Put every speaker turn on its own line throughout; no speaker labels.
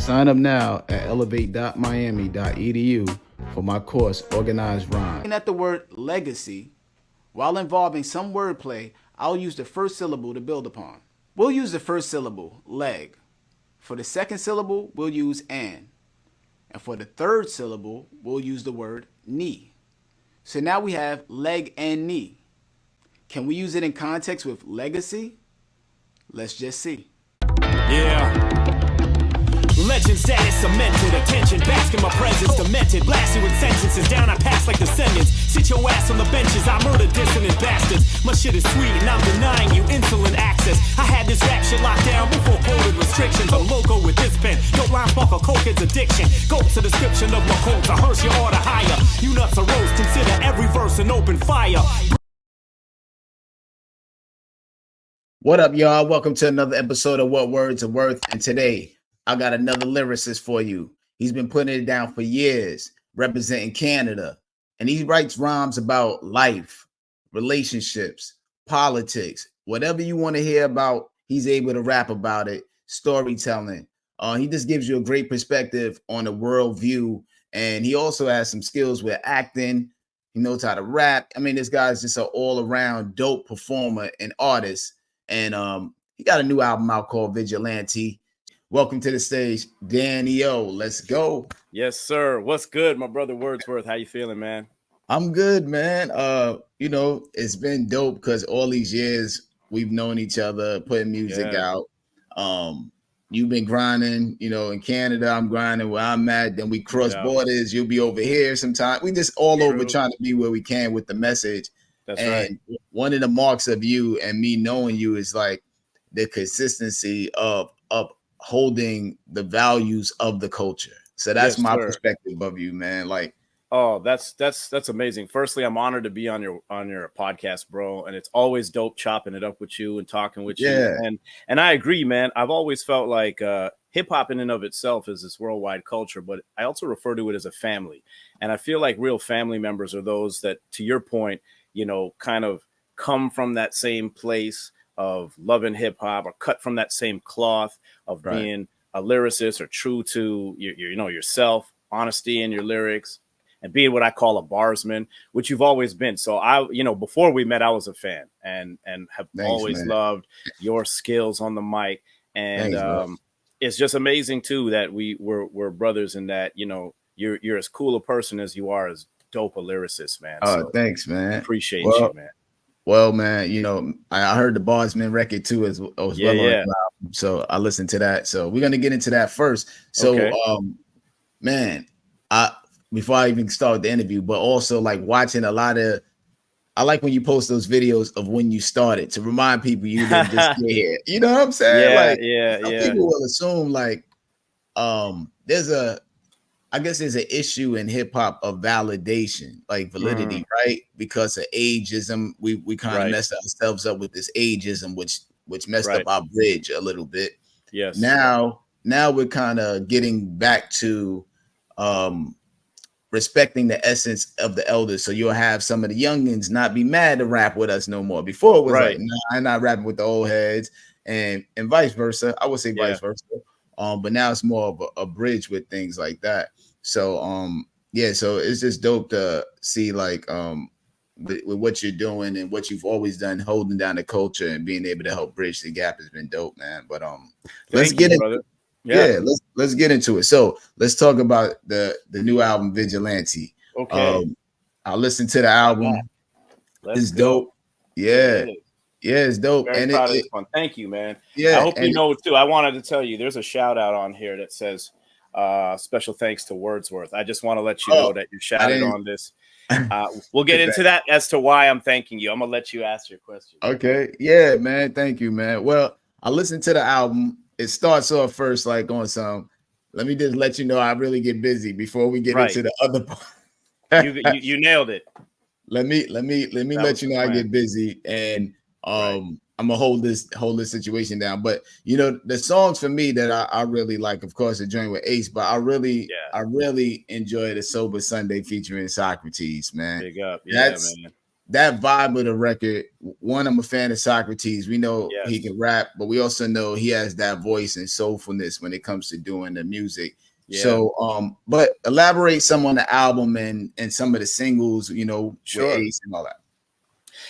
Sign up now at elevate.miami.edu for my course, Organized Rhyme.
Looking at the word legacy, while involving some wordplay, I'll use the first syllable to build upon. We'll use the first syllable, leg. For the second syllable, we'll use an. And for the third syllable, we'll use the word knee. So now we have leg and knee. Can we use it in context with legacy? Let's just see.
Yeah. Legend status cemented, attention, bask in my presence, demented, blast you with sentences, down I pass like descendants, sit your ass on the benches, I murder dissonant bastards, my shit is sweet and I'm denying you insulin access, I had this rap shit locked down before COVID restrictions, I'm loco with this pen, dope line spark a coke, it's addiction, go to the description of my quotes, I hearse your order higher, you nuts are roast, consider every verse an open fire.
What up, y'all? Welcome to another episode of What Words Are Worth. And today, I got another lyricist for you. He's been putting it down for years, representing Canada. And he writes rhymes about life, relationships, politics, whatever you want to hear about, he's able to rap about it, storytelling. He just gives you a great perspective on the world view. And he also has some skills with acting. He knows how to rap. I mean, this guy's just an all-around dope performer and artist. And he got a new album out called Vigilante. Welcome to the stage, Danny O. Let's go.
Yes, sir. What's good, my brother Wordsworth? How you feeling, man?
I'm good, man. It's been dope because all these years we've known each other, putting music out. You've been grinding, in Canada. I'm grinding where I'm at. Then we cross borders. You'll be over here sometime. We just all over trying to be where we can with the message.
That's right.
One of the marks of you and me knowing you is like the consistency of holding the values of the culture. So that's my perspective of you, man. Like,
oh, that's amazing. Firstly, I'm honored to be on your podcast, bro. And it's always dope chopping it up with you and talking with you. And I agree, man. I've always felt like hip hop in and of itself is this worldwide culture, but I also refer to it as a family. And I feel like real family members are those that, to your point, kind of come from that same place of loving hip hop or cut from that same cloth of being a lyricist or true to yourself, honesty in your lyrics, and being what I call a barsman, which you've always been. So before we met, I was a fan and have always loved your skills on the mic. And it's just amazing too that we're brothers in that, you're as cool a person as you are as dope a lyricist, man.
Oh, thanks, man.
Appreciate you, man.
Well, man, I heard the Barsman record too as well. So I listened to that. So we're gonna get into that first. So, man, before I even start the interview, but also like watching a lot of. I like when you post those videos of when you started to remind people you didn't just get here. You know what I'm saying? People will assume like, there's an issue in hip hop of validation, like validity, right? Because of ageism, we kind of messed ourselves up with this ageism, which messed up our bridge a little bit.
Yes.
Now we're kind of getting back to respecting the essence of the elders. So you'll have some of the youngins not be mad to rap with us no more. Before it was like, nah, I'm not rapping with the old heads, and vice versa. I would say vice versa. But now it's more of a bridge with things like that. So so it's just dope to see like with what you're doing and what you've always done, holding down the culture and being able to help bridge the gap has been dope, man. But let's get into let's get into it. So let's talk about the new album Vigilante.
Okay.
I listened to the album. It's dope. Yeah, it's dope.
Very proud of this one. Thank you, man.
Yeah,
I hope you know too. I wanted to tell you there's a shout out on here that says special thanks to Wordsworth. I just want to let you know that you're shouted on this. We'll get into that as to why I'm thanking you. I'm gonna let you ask your question.
Okay. Yeah, man. Thank you, man. Well, I listened to the album. It starts off first like on some. Let me just let you know I really get busy before we get into the other part.
you nailed it.
Let me let you know I get busy and I'm gonna hold this situation down. But the songs for me that I really like, of course, the joint with Ace, but I really enjoy the Sober Sunday featuring Socrates, man.
Big up,
That's
man.
that vibe of the record, one, I'm a fan of Socrates. We know he can rap, but we also know he has that voice and soulfulness when it comes to doing the music. Yeah. So, but elaborate some on the album and some of the singles, you know, with Ace and all that.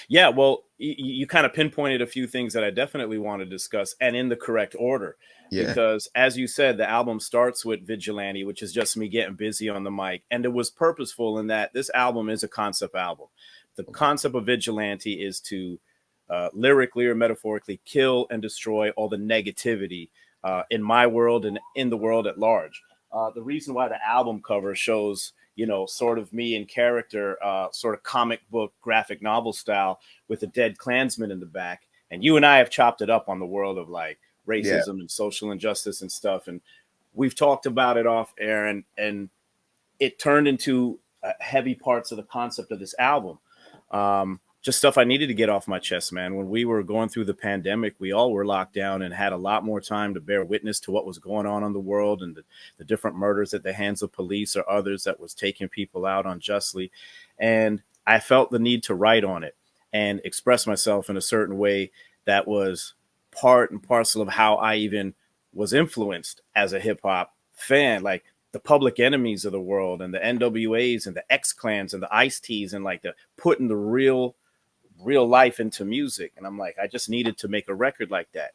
Yeah, well, you kind of pinpointed a few things that I definitely want to discuss, and in the correct order. Yeah. Because as you said, the album starts with Vigilante, which is just me getting busy on the mic. And it was purposeful in that this album is a concept album. The concept of Vigilante is to lyrically or metaphorically kill and destroy all the negativity in my world and in the world at large. The reason why the album cover shows, you know, sort of me in character, sort of comic book, graphic novel style with a dead Klansman in the back. And you and I have chopped it up on the world of like racism and social injustice and stuff. And we've talked about it off air, and it turned into heavy parts of the concept of this album. Just stuff I needed to get off my chest, man. When we were going through the pandemic, we all were locked down and had a lot more time to bear witness to what was going on in the world and the different murders at the hands of police or others that was taking people out unjustly. And I felt the need to write on it and express myself in a certain way that was part and parcel of how I even was influenced as a hip hop fan. Like the Public Enemies of the world and the NWAs and the X-Clans and the Ice-Ts and like the putting the real life into music. And I'm like, I just needed to make a record like that.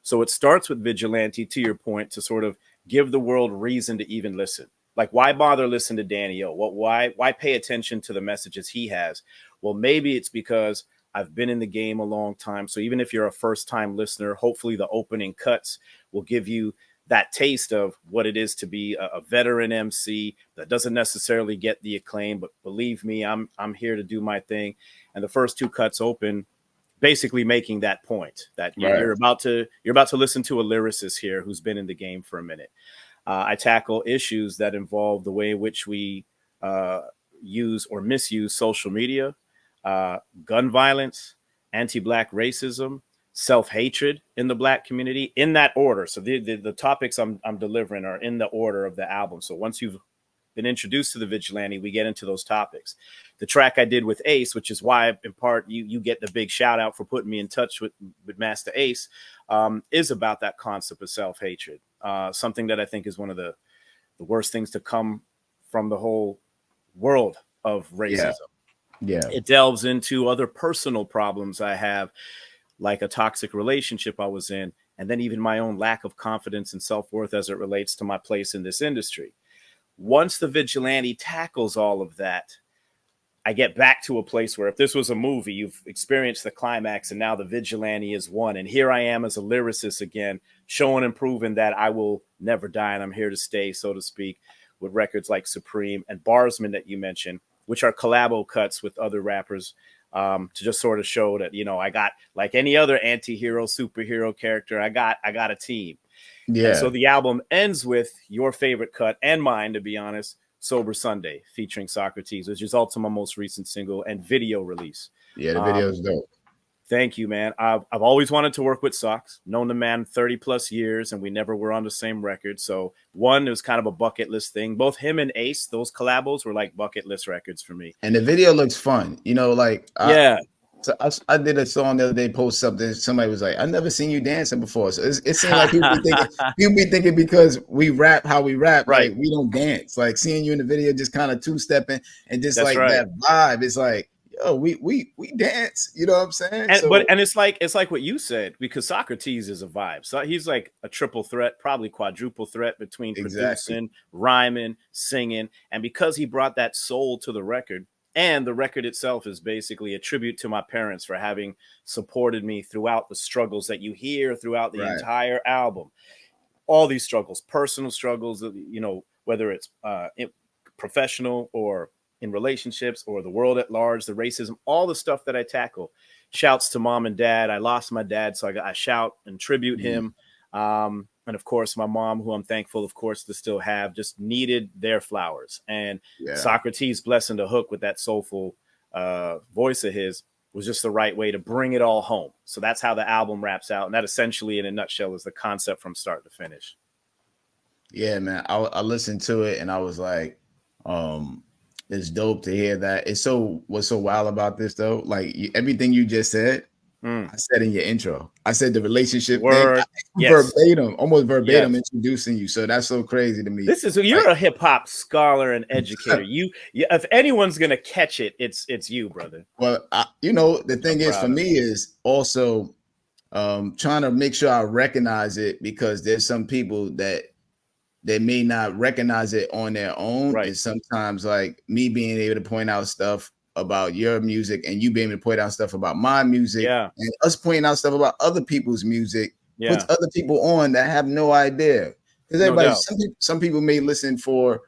So it starts with Vigilante, to your point, to sort of give the world reason to even listen. Like, why bother listening to Danny O? Why pay attention to the messages he has? Well, maybe it's because I've been in the game a long time. So even if you're a first time listener, hopefully the opening cuts will give you that taste of what it is to be a veteran MC that doesn't necessarily get the acclaim, but believe me, I'm here to do my thing. And the first two cuts open basically making that point that you're about to listen to a lyricist here who's been in the game for a minute. I tackle issues that involve the way in which we use or misuse social media, gun violence, anti-Black racism, self-hatred in the Black community, in that order. So the topics I'm delivering are in the order of the album. So once you've been introduced to the Vigilante, we get into those topics. The track I did with Ace, which is why in part you get the big shout out for putting me in touch with Master Ace, is about that concept of self-hatred. Something that I think is one of the worst things to come from the whole world of racism.
Yeah.
It delves into other personal problems I have, like a toxic relationship I was in, and then even my own lack of confidence and self-worth as it relates to my place in this industry. Once the Vigilante tackles all of that, I get back to a place where if this was a movie, you've experienced the climax and now the Vigilante is won. And here I am as a lyricist again, showing and proving that I will never die and I'm here to stay, so to speak, with records like Supreme and Barsman that you mentioned, which are collabo cuts with other rappers. To just sort of show that, you know, I got, like any other anti-hero, superhero character, I got a team. Yeah. And so the album ends with your favorite cut and mine, to be honest, Sober Sunday, featuring Socrates, which is also my most recent single and video release.
Yeah, the video is dope.
Thank you, man. I've always wanted to work with Sox, known the man 30 plus years, and we never were on the same record. So one, it was kind of a bucket list thing. Both him and Ace, those collabos were like bucket list records for me.
And the video looks fun. You know, like, I did a song the other day, post something. Somebody was like, I've never seen you dancing before. So it seemed like people be thinking because we rap how we rap, right? Like we don't dance. Like seeing you in the video, just kind of two-stepping and just that vibe. It's like, yo, we dance, you know what I'm saying?
And it's like what you said, because Socrates is a vibe. So he's like a triple threat, probably quadruple threat between producing, rhyming, singing. And because he brought that soul to the record, and the record itself is basically a tribute to my parents for having supported me throughout the struggles that you hear throughout the entire album. All these struggles, personal struggles, you know, whether it's professional or in relationships or the world at large, the racism, all the stuff that I tackle. Shouts to mom and dad. I lost my dad, so I shout and tribute him. And of course, my mom, who I'm thankful, of course, to still have, just needed their flowers. And Socrates blessing the hook with that soulful voice of his was just the right way to bring it all home. So that's how the album wraps out. And that essentially, in a nutshell, is the concept from start to finish.
Yeah, man. I listened to it and I was like, It's dope to hear that. What's so wild about this though, like everything you just said, I said in your intro. I said the relationship thing
Word. Yes.
verbatim, almost verbatim,
Yes.
introducing you. So that's so crazy to me.
You're a hip hop scholar and educator. If anyone's gonna catch it, it's you, brother.
Well, the thing is for
proud of
me is also trying to make sure I recognize it, because there's some people that they may not recognize it on their own.
Right.
And sometimes like me being able to point out stuff about your music and you being able to point out stuff about my music,
Yeah.
and us pointing out stuff about other people's music puts
Yeah.
other people on that have no idea. Because
No
everybody,
doubt.
some people may listen for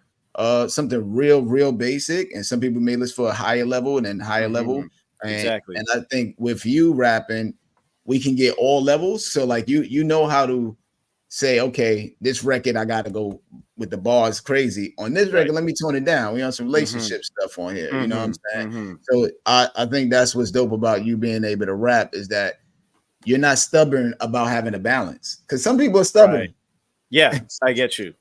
something real basic, and some people may listen for a higher level and then higher level.
Exactly.
And I think with you rapping, we can get all levels. So like you know how to say, okay, this record I gotta go with the bars crazy. On this record, let me tone it down. We on some relationship stuff on here. You know what I'm saying? So I think that's what's dope about you being able to rap, is that you're not stubborn about having a balance. Because some people are stubborn.
Right. Yeah, I get you.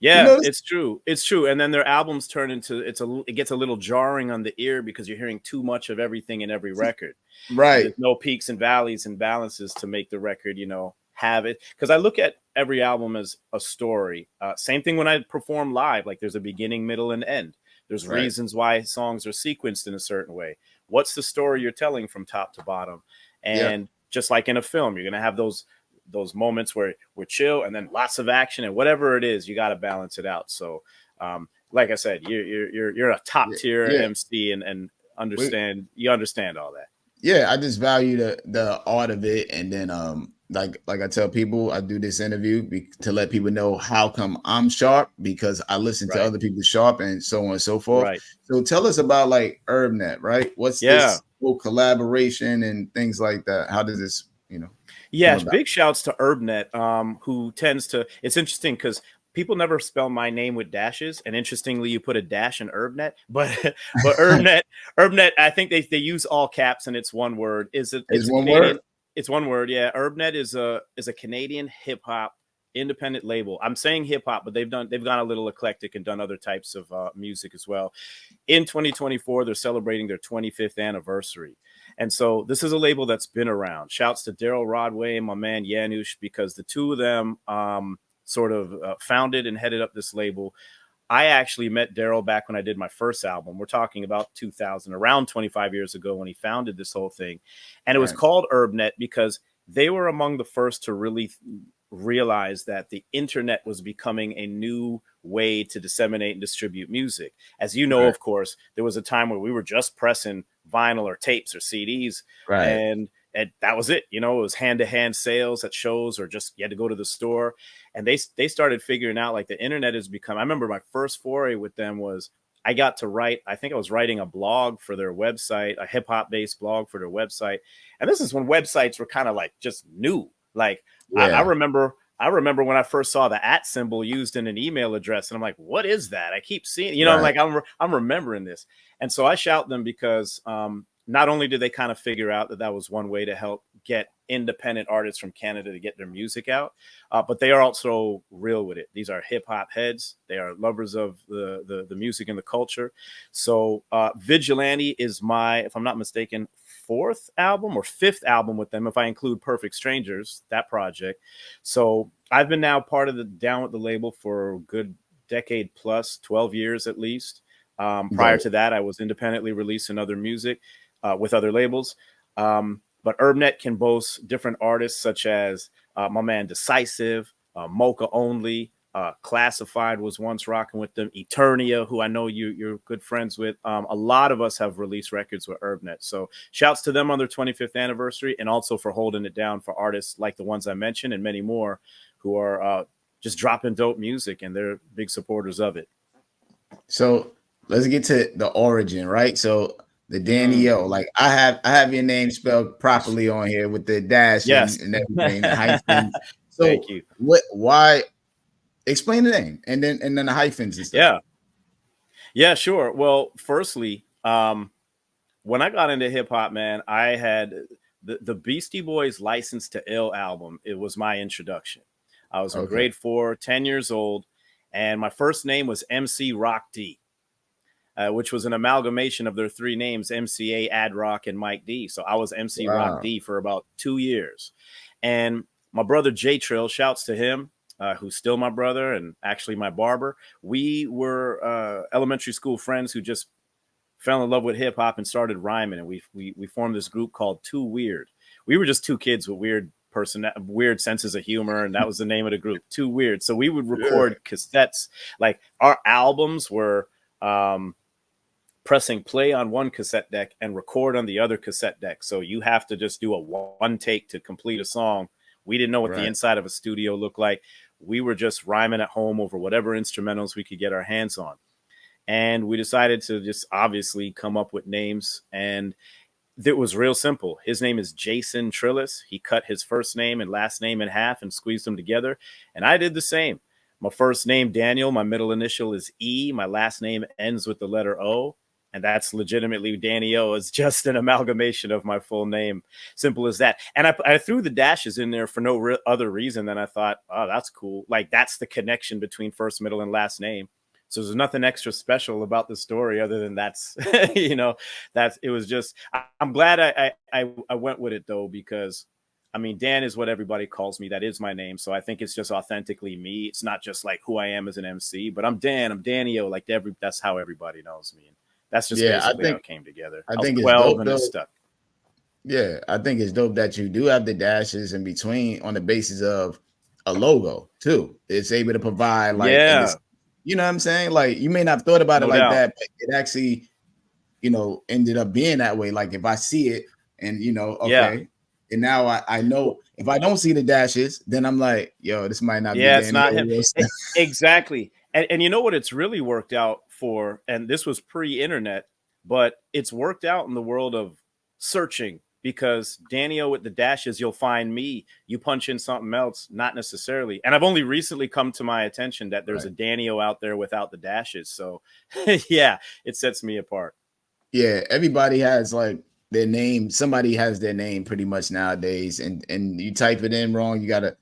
Yeah,
You know,
it's true. It's true. And then their albums turn into it gets a little jarring on the ear because you're hearing too much of everything in every record.
right.
There's no peaks and valleys and balances to make the record, have it. Because I look at every album as a story. Same thing when I perform live. Like there's a beginning, middle, and end. There's reasons why songs are sequenced in a certain way. What's the story you're telling from top to bottom? And just like in a film, you're gonna have those moments where we're chill and then lots of action, and whatever it is, you got to balance it out. So, like I said, you're a top tier MC and you understand all that.
Yeah, I just value the art of it, and then like I tell people, I do this interview to let people know how come I'm sharp, because I listen to other people sharp and so on and so forth.
Right.
So tell us about like HerbNet, right? What's this whole collaboration and things like that? How does this,
Yes, big shouts to HerbNet, who tends to. It's interesting because people never spell my name with dashes, and interestingly, you put a dash in HerbNet, but HerbNet, I think they use all caps and it's one word. It's
one
Canadian,
word.
It's one word. Yeah, HerbNet is a Canadian hip hop independent label. I'm saying hip hop, but they've gone a little eclectic and done other types of music as well. In 2024, they're celebrating their 25th anniversary. And so this is a label that's been around. Shouts to Daryl Rodway and my man Janusz, because the two of them sort of founded and headed up this label. I actually met Daryl back when I did my first album. We're talking about 2000, around 25 years ago, when he founded this whole thing. And it was called HerbNet because they were among the first to really realize that the internet was becoming a new way to disseminate and distribute music. As you know, of course, there was a time where we were just pressing vinyl or tapes or CDs, and that was it. It was hand-to-hand sales at shows, or just you had to go to the store. And they started figuring out like the internet has become. I remember my first foray with them was I got to write. I think I was writing a blog for their website, a hip hop based blog for their website. And this is when websites were kind of like just new. Like I remember when I first saw the @ symbol used in an email address, and I'm like, what is that? I keep seeing, I'm like, I'm remembering this. And so I shout them because not only did they kind of figure out that was one way to help get independent artists from Canada to get their music out, but they are also real with it. These are hip hop heads. They are lovers of the music and the culture. So Vigilante is my, if I'm not mistaken, 4th album or 5th album with them, if I include Perfect Strangers, that project. So I've been now part of down with the label for a good decade plus, 12 years at least. Prior to that, I was independently releasing other music with other labels. But HerbNet can boast different artists such as my man Decisive, Mocha Only, Classified was once rocking with them, Eternia, who I know you're good friends with. A lot of us have released records with HerbNet. So shouts to them on their 25th anniversary, and also for holding it down for artists like the ones I mentioned and many more who are just dropping dope music, and they're big supporters of it.
So let's get to the origin, right? So the Danielle, like I have your name spelled properly on here with the dash and everything. The so
thank you.
Why? Explain the name and then the hyphens and stuff.
Yeah, sure. Well, firstly, when I got into hip hop, man, I had the Beastie Boys' License to Ill album. It was my introduction. I was in grade 4, 10 years old, and my first name was MC Rock D. which was an amalgamation of their three names, MCA, Ad Rock, and Mike D. So I was MC Rock D for about 2 years. And my brother J Trill, shouts to him, who's still my brother and actually my barber. We were elementary school friends who just fell in love with hip hop and started rhyming. And we formed this group called Too Weird. We were just two kids with weird senses of humor, and that was the name of the group, Too Weird. So we would record cassettes. Like our albums were pressing play on one cassette deck and record on the other cassette deck. So you have to just do a one take to complete a song. We didn't know what the inside of a studio looked like. We were just rhyming at home over whatever instrumentals we could get our hands on. And we decided to just obviously come up with names, and it was real simple. His name is Jason Trillis. He cut his first name and last name in half and squeezed them together. And I did the same. My first name, Daniel. My middle initial is E. My last name ends with the letter O. And that's legitimately Danny O. It's just an amalgamation of my full name. Simple as that. And I threw the dashes in there for no other reason than I thought, oh, that's cool. Like, that's the connection between first, middle, and last name. So there's nothing extra special about the story other than that's, it was just, I'm glad I went with it though, because I mean, Dan is what everybody calls me. That is my name. So I think it's just authentically me. It's not just like who I am as an MC, but I'm Dan, I'm Danny O. Like that's how everybody knows me. And that's just basically how it came together.
I think it's
12
dope,
and it's stuck.
Yeah, I think it's dope that you do have the dashes in between on the basis of a logo too. It's able to provide you know what I'm saying? Like, you may not have thought about it like that, but it actually, ended up being that way. Like, if I see it and, okay. And now I know if I don't see the dashes, then I'm like, yo, this might not be.
Yeah, it's not him. Exactly. And you know what it's really worked out for? And this was pre-internet, but it's worked out in the world of searching, because Danny-O with the dashes, you'll find me. You punch in something else, not necessarily. And I've only recently come to my attention that there's a Danny-O out there without the dashes. So yeah, it sets me apart.
Yeah, everybody has like their name. Somebody has their name pretty much nowadays. And you type it in wrong, you gotta,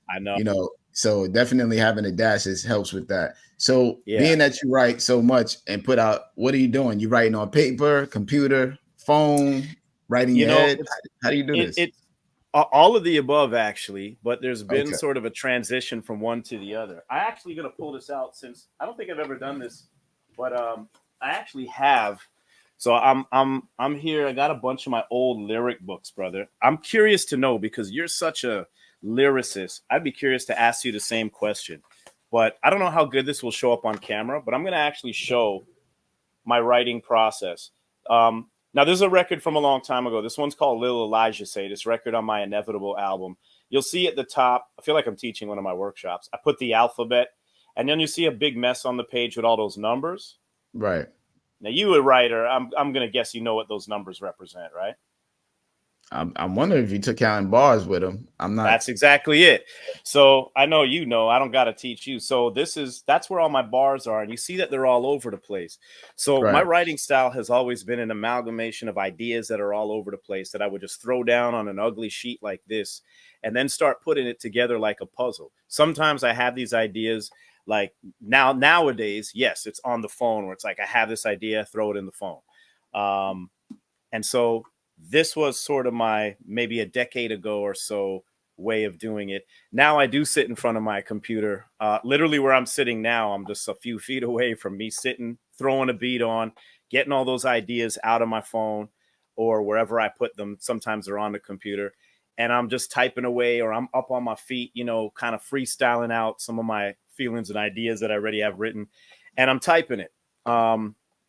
so definitely having the dashes helps with that. So being that you write so much and put out, what are you doing? You writing on paper, computer, phone? Writing your head? How do you do this? It's
all of the above, actually, but there's been sort of a transition from one to the other. I actually going to pull this out, since I don't think I've ever done this, but I actually have. So I'm here. I got a bunch of my old lyric books, brother. I'm curious to know, because you're such a lyricist. I'd be curious to ask you the same question, but I don't know how good this will show up on camera, but I'm going to actually show my writing process. Now, there's a record from a long time ago. This one's called Lil Elijah Say, this record on my Inevitable album. You'll see at the top, I feel like I'm teaching one of my workshops. I put the alphabet, and then you see a big mess on the page with all those numbers.
Right.
Now, you a writer, I'm going to guess you know what those numbers represent, right?
I'm wondering if you took counting bars with them. I'm not.
That's exactly it. So I know I don't got to teach you. So that's where all my bars are. And you see that they're all over the place. So my writing style has always been an amalgamation of ideas that are all over the place that I would just throw down on an ugly sheet like this and then start putting it together like a puzzle. Sometimes I have these ideas like nowadays. Yes, it's on the phone, where it's like I have this idea, throw it in the phone. And so this was sort of my maybe a decade ago or so way of doing it. Now I do sit in front of my computer, literally where I'm sitting now. I'm just a few feet away from me sitting, throwing a beat on, getting all those ideas out of my phone or wherever I put them. Sometimes they're on the computer, and I'm just typing away, or I'm up on my feet, kind of freestyling out some of my feelings and ideas that I already have written, and I'm typing it.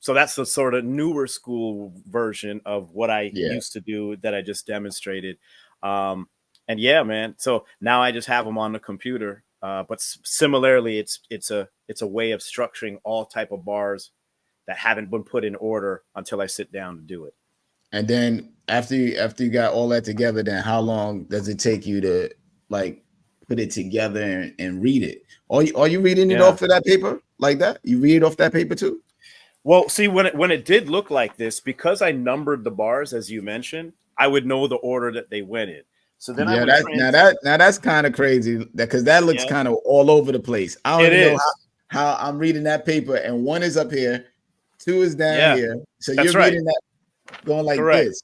So that's the sort of newer school version of what I used to do that I just demonstrated. And yeah, man. So now I just have them on the computer. But similarly, it's a way of structuring all type of bars that haven't been put in order until I sit down to do it.
And then after you got all that together, then how long does it take you to like put it together and read it? Are you reading it off of that paper like that? You read it off that paper too?
Well, see, when it did look like this, because I numbered the bars, as you mentioned, I would know the order that they went in. So then
now that's kind of crazy, because that looks kind of all over the place. I don't even know how I'm reading that paper, and one is up here, 2 is down
Yeah,
here. So
that's
you're
right.
reading that going like
Correct.
this.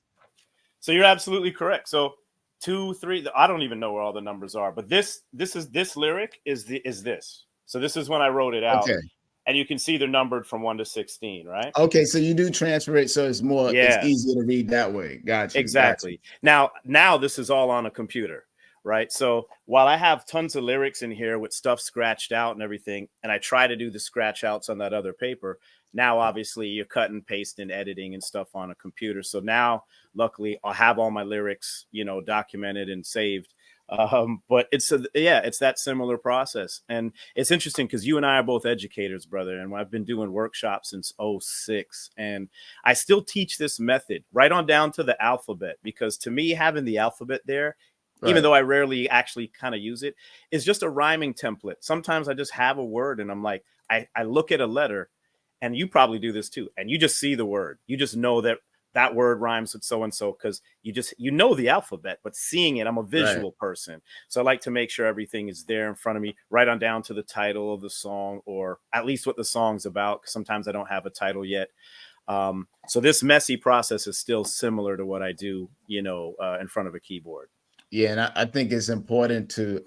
So you're absolutely correct. So 2, 3. I don't even know where all the numbers are, but this lyric is this. So this is when I wrote it out,
Okay.
and you can see they're numbered from 1 to 16, right?
Okay, so you do transfer it, so it's
Yes.
easier to read that way. Got you.
Exactly. Now this is all on a computer, right? So while I have tons of lyrics in here with stuff scratched out and everything, and I try to do the scratch outs on that other paper, now obviously you're cutting, pasting, editing and stuff on a computer. So now luckily I'll have all my lyrics, documented and saved. But it's that similar process. And it's interesting because you and I are both educators, brother, and I've been doing workshops since 2006, and I still teach this method right on down to the alphabet, because to me, having the alphabet there, even though I rarely actually kind of use it, is just a rhyming template. Sometimes I just have a word and I'm like, I look at a letter, and you probably do this too, and you just see the word. You just know that word rhymes with so-and-so because you know the alphabet, but seeing it, I'm a visual person. So I like to make sure everything is there in front of me, right on down to the title of the song, or at least what the song's about, because sometimes I don't have a title yet. So this messy process is still similar to what I do, in front of a keyboard.
Yeah, and I think it's important to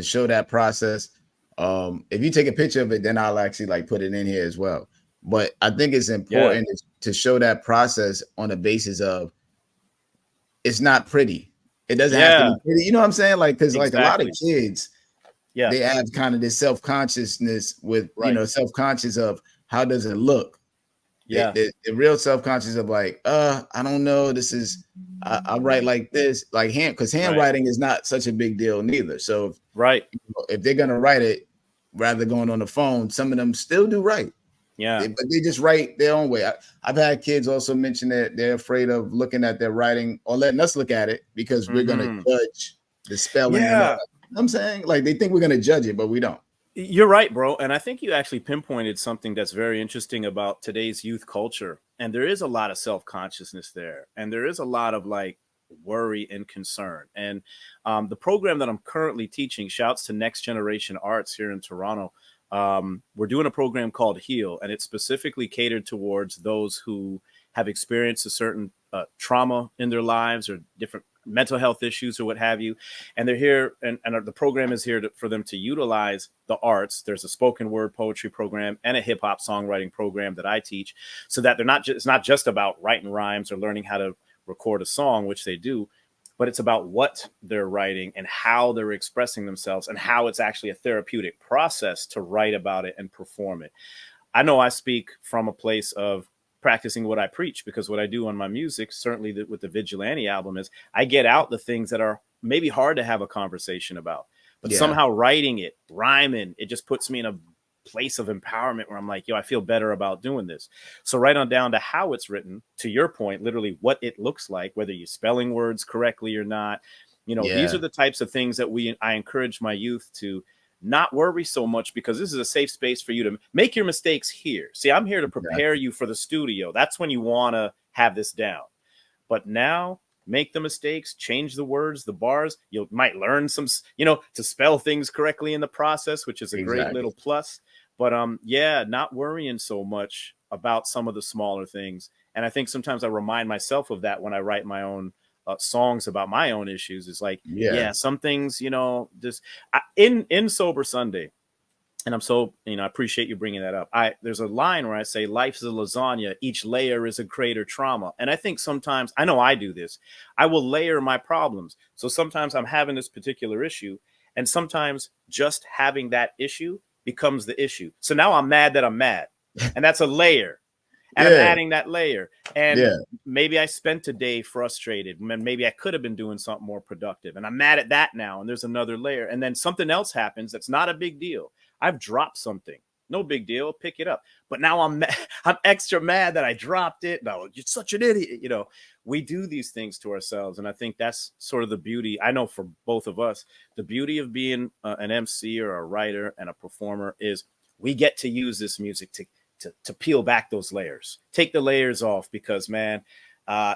show that process. If you take a picture of it, then I'll actually put it in here as well. But I think it's important to show that process on the basis of it's not pretty. It doesn't have to be pretty. You know what I'm saying? Because a lot of kids, they have kind of this self-consciousness with, self-conscious of how does it look? Yeah. The real self-conscious of I don't know. This is, I write like this, because handwriting is not such a big deal neither. So if they're going to write it, rather going on the phone, some of them still do write.
Yeah.
But they just write their own way. I've had kids also mention that they're afraid of looking at their writing or letting us look at it because we're going to judge the spelling.
Yeah.
I'm saying they think we're going to judge it, but we don't.
You're right, bro. And I think you actually pinpointed something that's very interesting about today's youth culture. And there is a lot of self-consciousness there. And there is a lot of worry and concern. And the program that I'm currently teaching, shouts to Next Generation Arts here in Toronto. We're doing a program called Heal, and it's specifically catered towards those who have experienced a certain trauma in their lives or different mental health issues or what have you. And they're here, and the program is here for them to utilize the arts. There's a spoken word poetry program and a hip hop songwriting program that I teach, so that it's not just about writing rhymes or learning how to record a song, which they do, but it's about what they're writing and how they're expressing themselves and how it's actually a therapeutic process to write about it and perform it. I know I speak from a place of practicing what I preach, because what I do on my music, certainly with the Vigilante album, is I get out the things that are maybe hard to have a conversation about, but somehow writing it, rhyming, it just puts me in a place of empowerment where I'm like, I feel better about doing this. So right on down to how it's written, to your point, literally what it looks like, whether you're spelling words correctly or not. These are the types of things that I encourage my youth to not worry so much, because this is a safe space for you to make your mistakes here. See, I'm here to prepare you for the studio. That's when you want to have this down. But now, make the mistakes, change the words, the bars. You might learn some, to spell things correctly in the process, which is a great little plus. But not worrying so much about some of the smaller things. And I think sometimes I remind myself of that when I write my own songs about my own issues. Is some things, just in Sober Sunday. And I'm so, I appreciate you bringing that up. There's a line where I say, life's a lasagna. Each layer is a greater trauma. And I think sometimes, I know I do this, I will layer my problems. So sometimes I'm having this particular issue, and sometimes just having that issue becomes the issue. So now I'm mad that I'm mad. And that's a layer. And I'm adding that layer. And maybe I spent a day frustrated. Maybe I could have been doing something more productive. And I'm mad at that now. And there's another layer. And then something else happens that's not a big deal. I've dropped something. No big deal. Pick it up. But now I'm extra mad that I dropped it. No, you're such an idiot. We do these things to ourselves. And I think that's sort of the beauty. I know for both of us, the beauty of being an MC or a writer and a performer is we get to use this music to peel back those layers, take the layers off, because, man,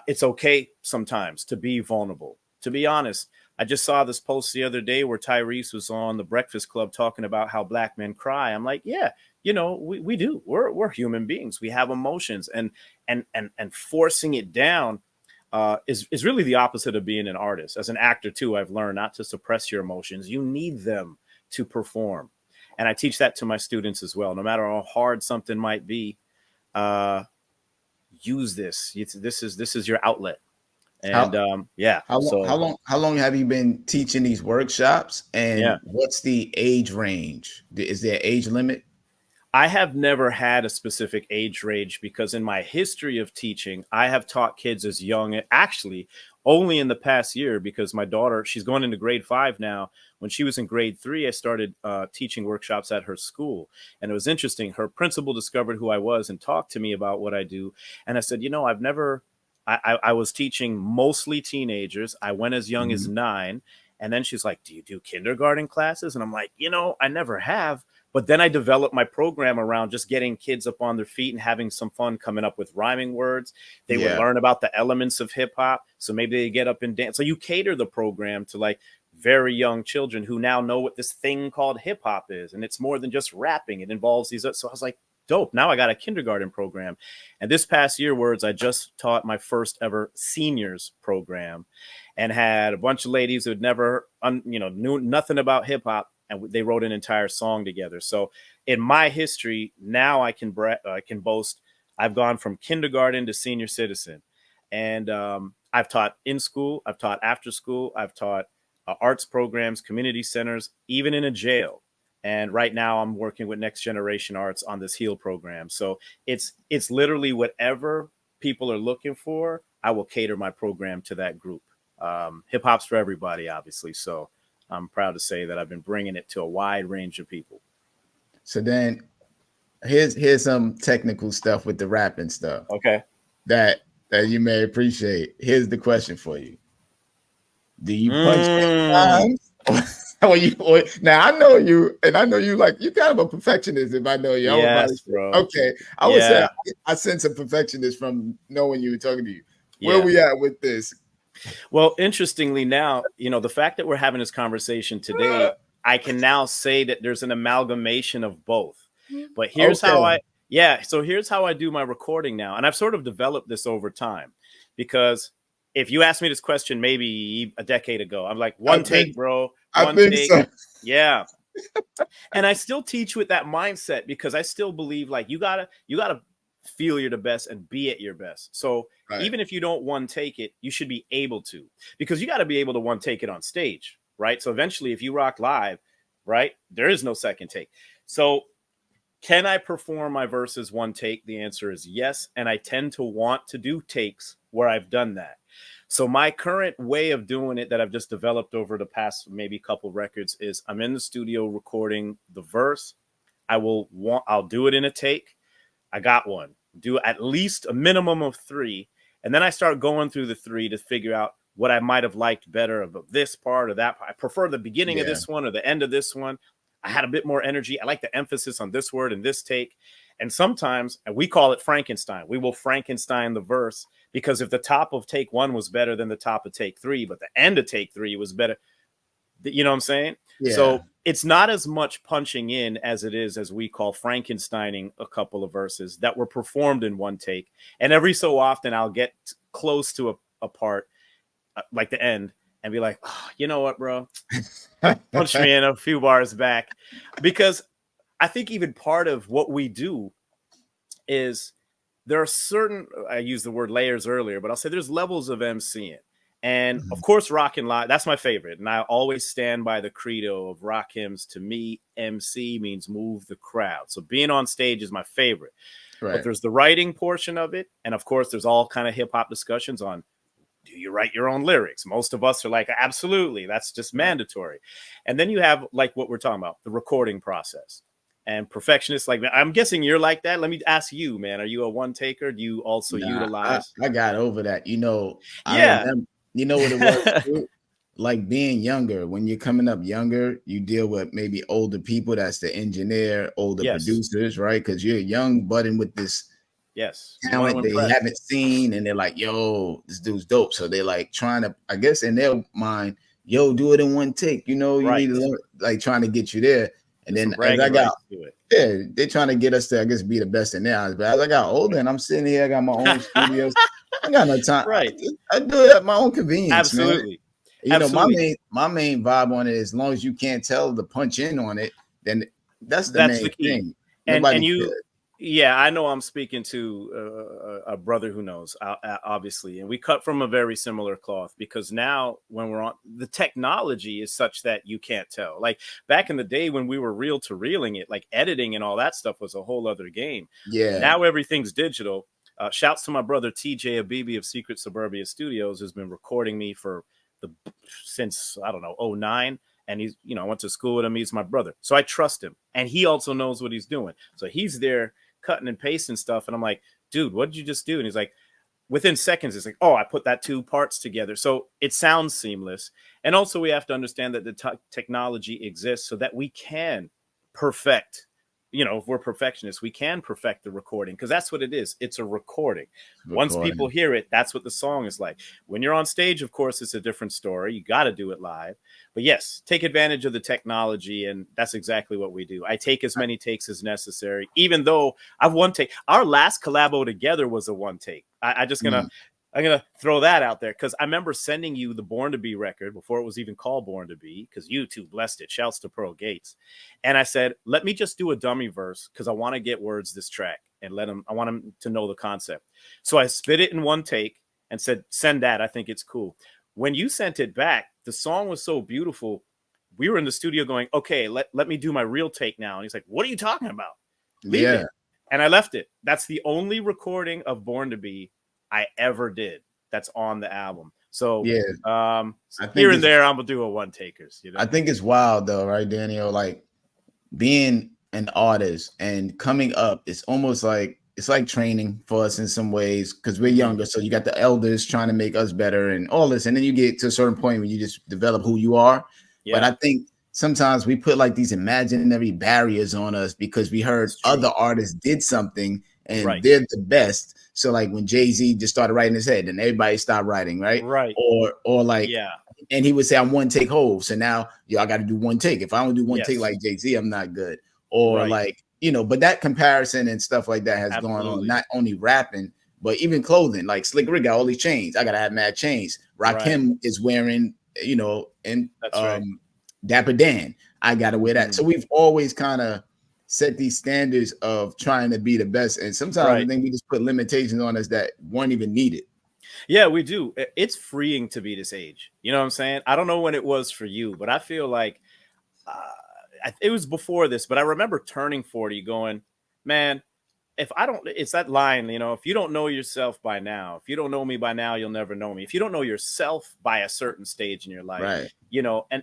it's okay sometimes to be vulnerable. To be honest, I just saw this post the other day where Tyrese was on The Breakfast Club talking about how black men cry. I'm like, yeah, you know, we do. We're human beings. We have emotions, and forcing it down is really the opposite of being an artist. As an actor too, I've learned not to suppress your emotions. You need them to perform, and I teach that to my students as well. No matter how hard something might be, use this. This is your outlet. And yeah.
How long have you been teaching these workshops? And what's the age range? Is there an age limit?
I have never had a specific age range because in my history of teaching, I have taught kids as young, actually only in the past year, because my daughter, she's going into grade 5 now. When she was in grade 3, I started teaching workshops at her school. And it was interesting. Her principal discovered who I was and talked to me about what I do. And I said, you know, I was teaching mostly teenagers. I went as young as 9. And then she's like, do you do kindergarten classes? And I'm like, you know, I never have. But then I developed my program around just getting kids up on their feet and having some fun coming up with rhyming words. They would learn about the elements of hip hop. So maybe they get up and dance. So you cater the program to like very young children who now know what this thing called hip hop is. And it's more than just rapping. It involves these. So I was like, dope. Now I got a kindergarten program. And this past year, Words, I just taught my first ever seniors program and had a bunch of ladies who had never, knew nothing about hip hop. And they wrote an entire song together. So in my history, now I can boast I've gone from kindergarten to senior citizen. And I've taught in school, I've taught after school, I've taught arts programs, community centers, even in a jail. And right now I'm working with Next Generation Arts on this HEAL program. So it's literally whatever people are looking for, I will cater my program to that group. Hip hop's for everybody, obviously. So I'm proud to say that I've been bringing it to a wide range of people.
So then here's some technical stuff with the rapping stuff.
Okay.
That you may appreciate. Here's the question for you. Do you punch 10 times? Now I know you, and I know you like you're kind of a perfectionist. If I know you,
yes, bro.
Okay, I would say I sense a perfectionist from knowing you and talking to you. Where we at with this?
Well, interestingly, now the fact that we're having this conversation today, I can now say that there's an amalgamation of both. But here's here's how I do my recording now, and I've sort of developed this over time, because if you asked me this question maybe a decade ago, I'm like, one take, bro. One take. So. Yeah. And I still teach with that mindset because I still believe like you gotta feel you're the best and be at your best. So even if you don't one take it, you should be able to, because you got to be able to one take it on stage, right? So eventually if you rock live, right, there is no second take. So can I perform my verses one take? The answer is yes. And I tend to want to do takes where I've done that. So my current way of doing it that I've just developed over the past maybe couple records is I'm in the studio recording the verse. I'll do it in a take. I got one. Do at least a minimum of 3. And then I start going through the 3 to figure out what I might have liked better of this part or that part. I prefer the beginning of this one or the end of this one. I had a bit more energy. I like the emphasis on this word in this take. And sometimes, and we call it Frankenstein, we will Frankenstein the verse, because if the top of take 1 was better than the top of take 3, but the end of take 3 was better, you know what I'm saying? Yeah. So it's not as much punching in as it is, as we call Frankensteining a couple of verses that were performed in one take. And every so often I'll get close to a part like the end and be like, oh, you know what, bro? Punch me in a few bars back. Because I think even part of what we do is there are certain, I used the word layers earlier, but I'll say there's levels of MCing. And of course, rockin' live, that's my favorite. And I always stand by the credo of rock hymns. To me, MC means move the crowd. So being on stage is my favorite. Right. But there's the writing portion of it. And of course, there's all kind of hip hop discussions on, do you write your own lyrics? Most of us are like, absolutely. That's just mandatory. And then you have like what we're talking about, the recording process. And perfectionists like that. I'm guessing you're like that. Let me ask you, man. Are you a one taker? Do you also utilize?
I got over that. You know what it was too? Like being younger, when you're coming up younger, you deal with maybe older people. That's the engineer, older producers, right? Because you're young, budding with this talent they haven't seen, and they're like, yo, this dude's dope. So they're like trying to, I guess in their mind, yo, do it in one take. You know, you need to learn, like trying to get you there. And
There's
then
some
as I
bragging
got,
rights to it.
yeah, they're trying to get us to, I guess, be the best in their eyes. But as I got older and I'm sitting here, I got my own studios. I got no time.
Right.
I do it at my own convenience, man.
Absolutely.
You know, my main vibe on it, as long as you can't tell the punch in on it, then that's the
That's
main
the key.
thing.
And
Nobody
you,
cares.
yeah, I know I'm speaking to a brother who knows, obviously, and we cut from a very similar cloth, because now when we're on, the technology is such that you can't tell. Like back in the day when we were reel to reeling it, like editing and all that stuff was a whole other game.
Yeah.
Now everything's digital. Shouts to my brother TJ Abibi of Secret Suburbia Studios, who's been recording me since I don't know, 09. And he's, I went to school with him. He's my brother. So I trust him. And he also knows what he's doing. So he's there cutting and pasting stuff. And I'm like, dude, what did you just do? And he's like, within seconds, it's like, oh, I put that 2 parts together. So it sounds seamless. And also we have to understand that the technology exists so that we can perfect, if we're perfectionists, we can perfect the recording, because that's what it is. It's a recording. Once people hear it, that's what the song is like. When you're on stage, of course, it's a different story. You got to do it live. But yes, take advantage of the technology, and that's exactly what we do. I take as many takes as necessary, even though I've one take. Our last collabo together was a one take. I'm going to throw that out there, because I remember sending you the Born to Be record before it was even called Born to Be, because you two blessed it. Shouts to Pearl Gates. And I said, let me just do a dummy verse, because I want to get Words this track and I want him to know the concept. So I spit it in one take and said, send that. I think it's cool. When you sent it back, the song was so beautiful. We were in the studio going, okay, let me do my real take now. And he's like, what are you talking about? Leave it. And I left it. That's the only recording of Born to Be I ever did that's on the album. So I think here and there I'm gonna do a one takers.
I think it's wild though, right, Daniel? Like being an artist and coming up, it's almost like it's like training for us in some ways, because we're younger. So you got the elders trying to make us better and all this, and then you get to a certain point where you just develop who you are. But I think sometimes we put like these imaginary barriers on us because we heard other artists did something and they're the best. So like when Jay-Z just started writing his head and everybody stopped writing, right? Or like, and he would say, I'm one take whole. So now y'all got to do one take. If I don't do one take like Jay-Z, I'm not good. Or like, but that comparison and stuff like that has gone on, not only rapping, but even clothing. Like Slick Rick got all these chains. I got to have mad chains. Rakim is wearing, and Dapper Dan, I got to wear that. So we've always kind of set these standards of trying to be the best, and sometimes I think we just put limitations on us that weren't even needed.
Yeah, we do. It's freeing to be this age. You know what I'm saying? I don't know when it was for you, but I feel like it was before this. But I remember turning 40, going, man, if I don't, it's that line, if you don't know yourself by now, if you don't know me by now, you'll never know me. If you don't know yourself by a certain stage in your life,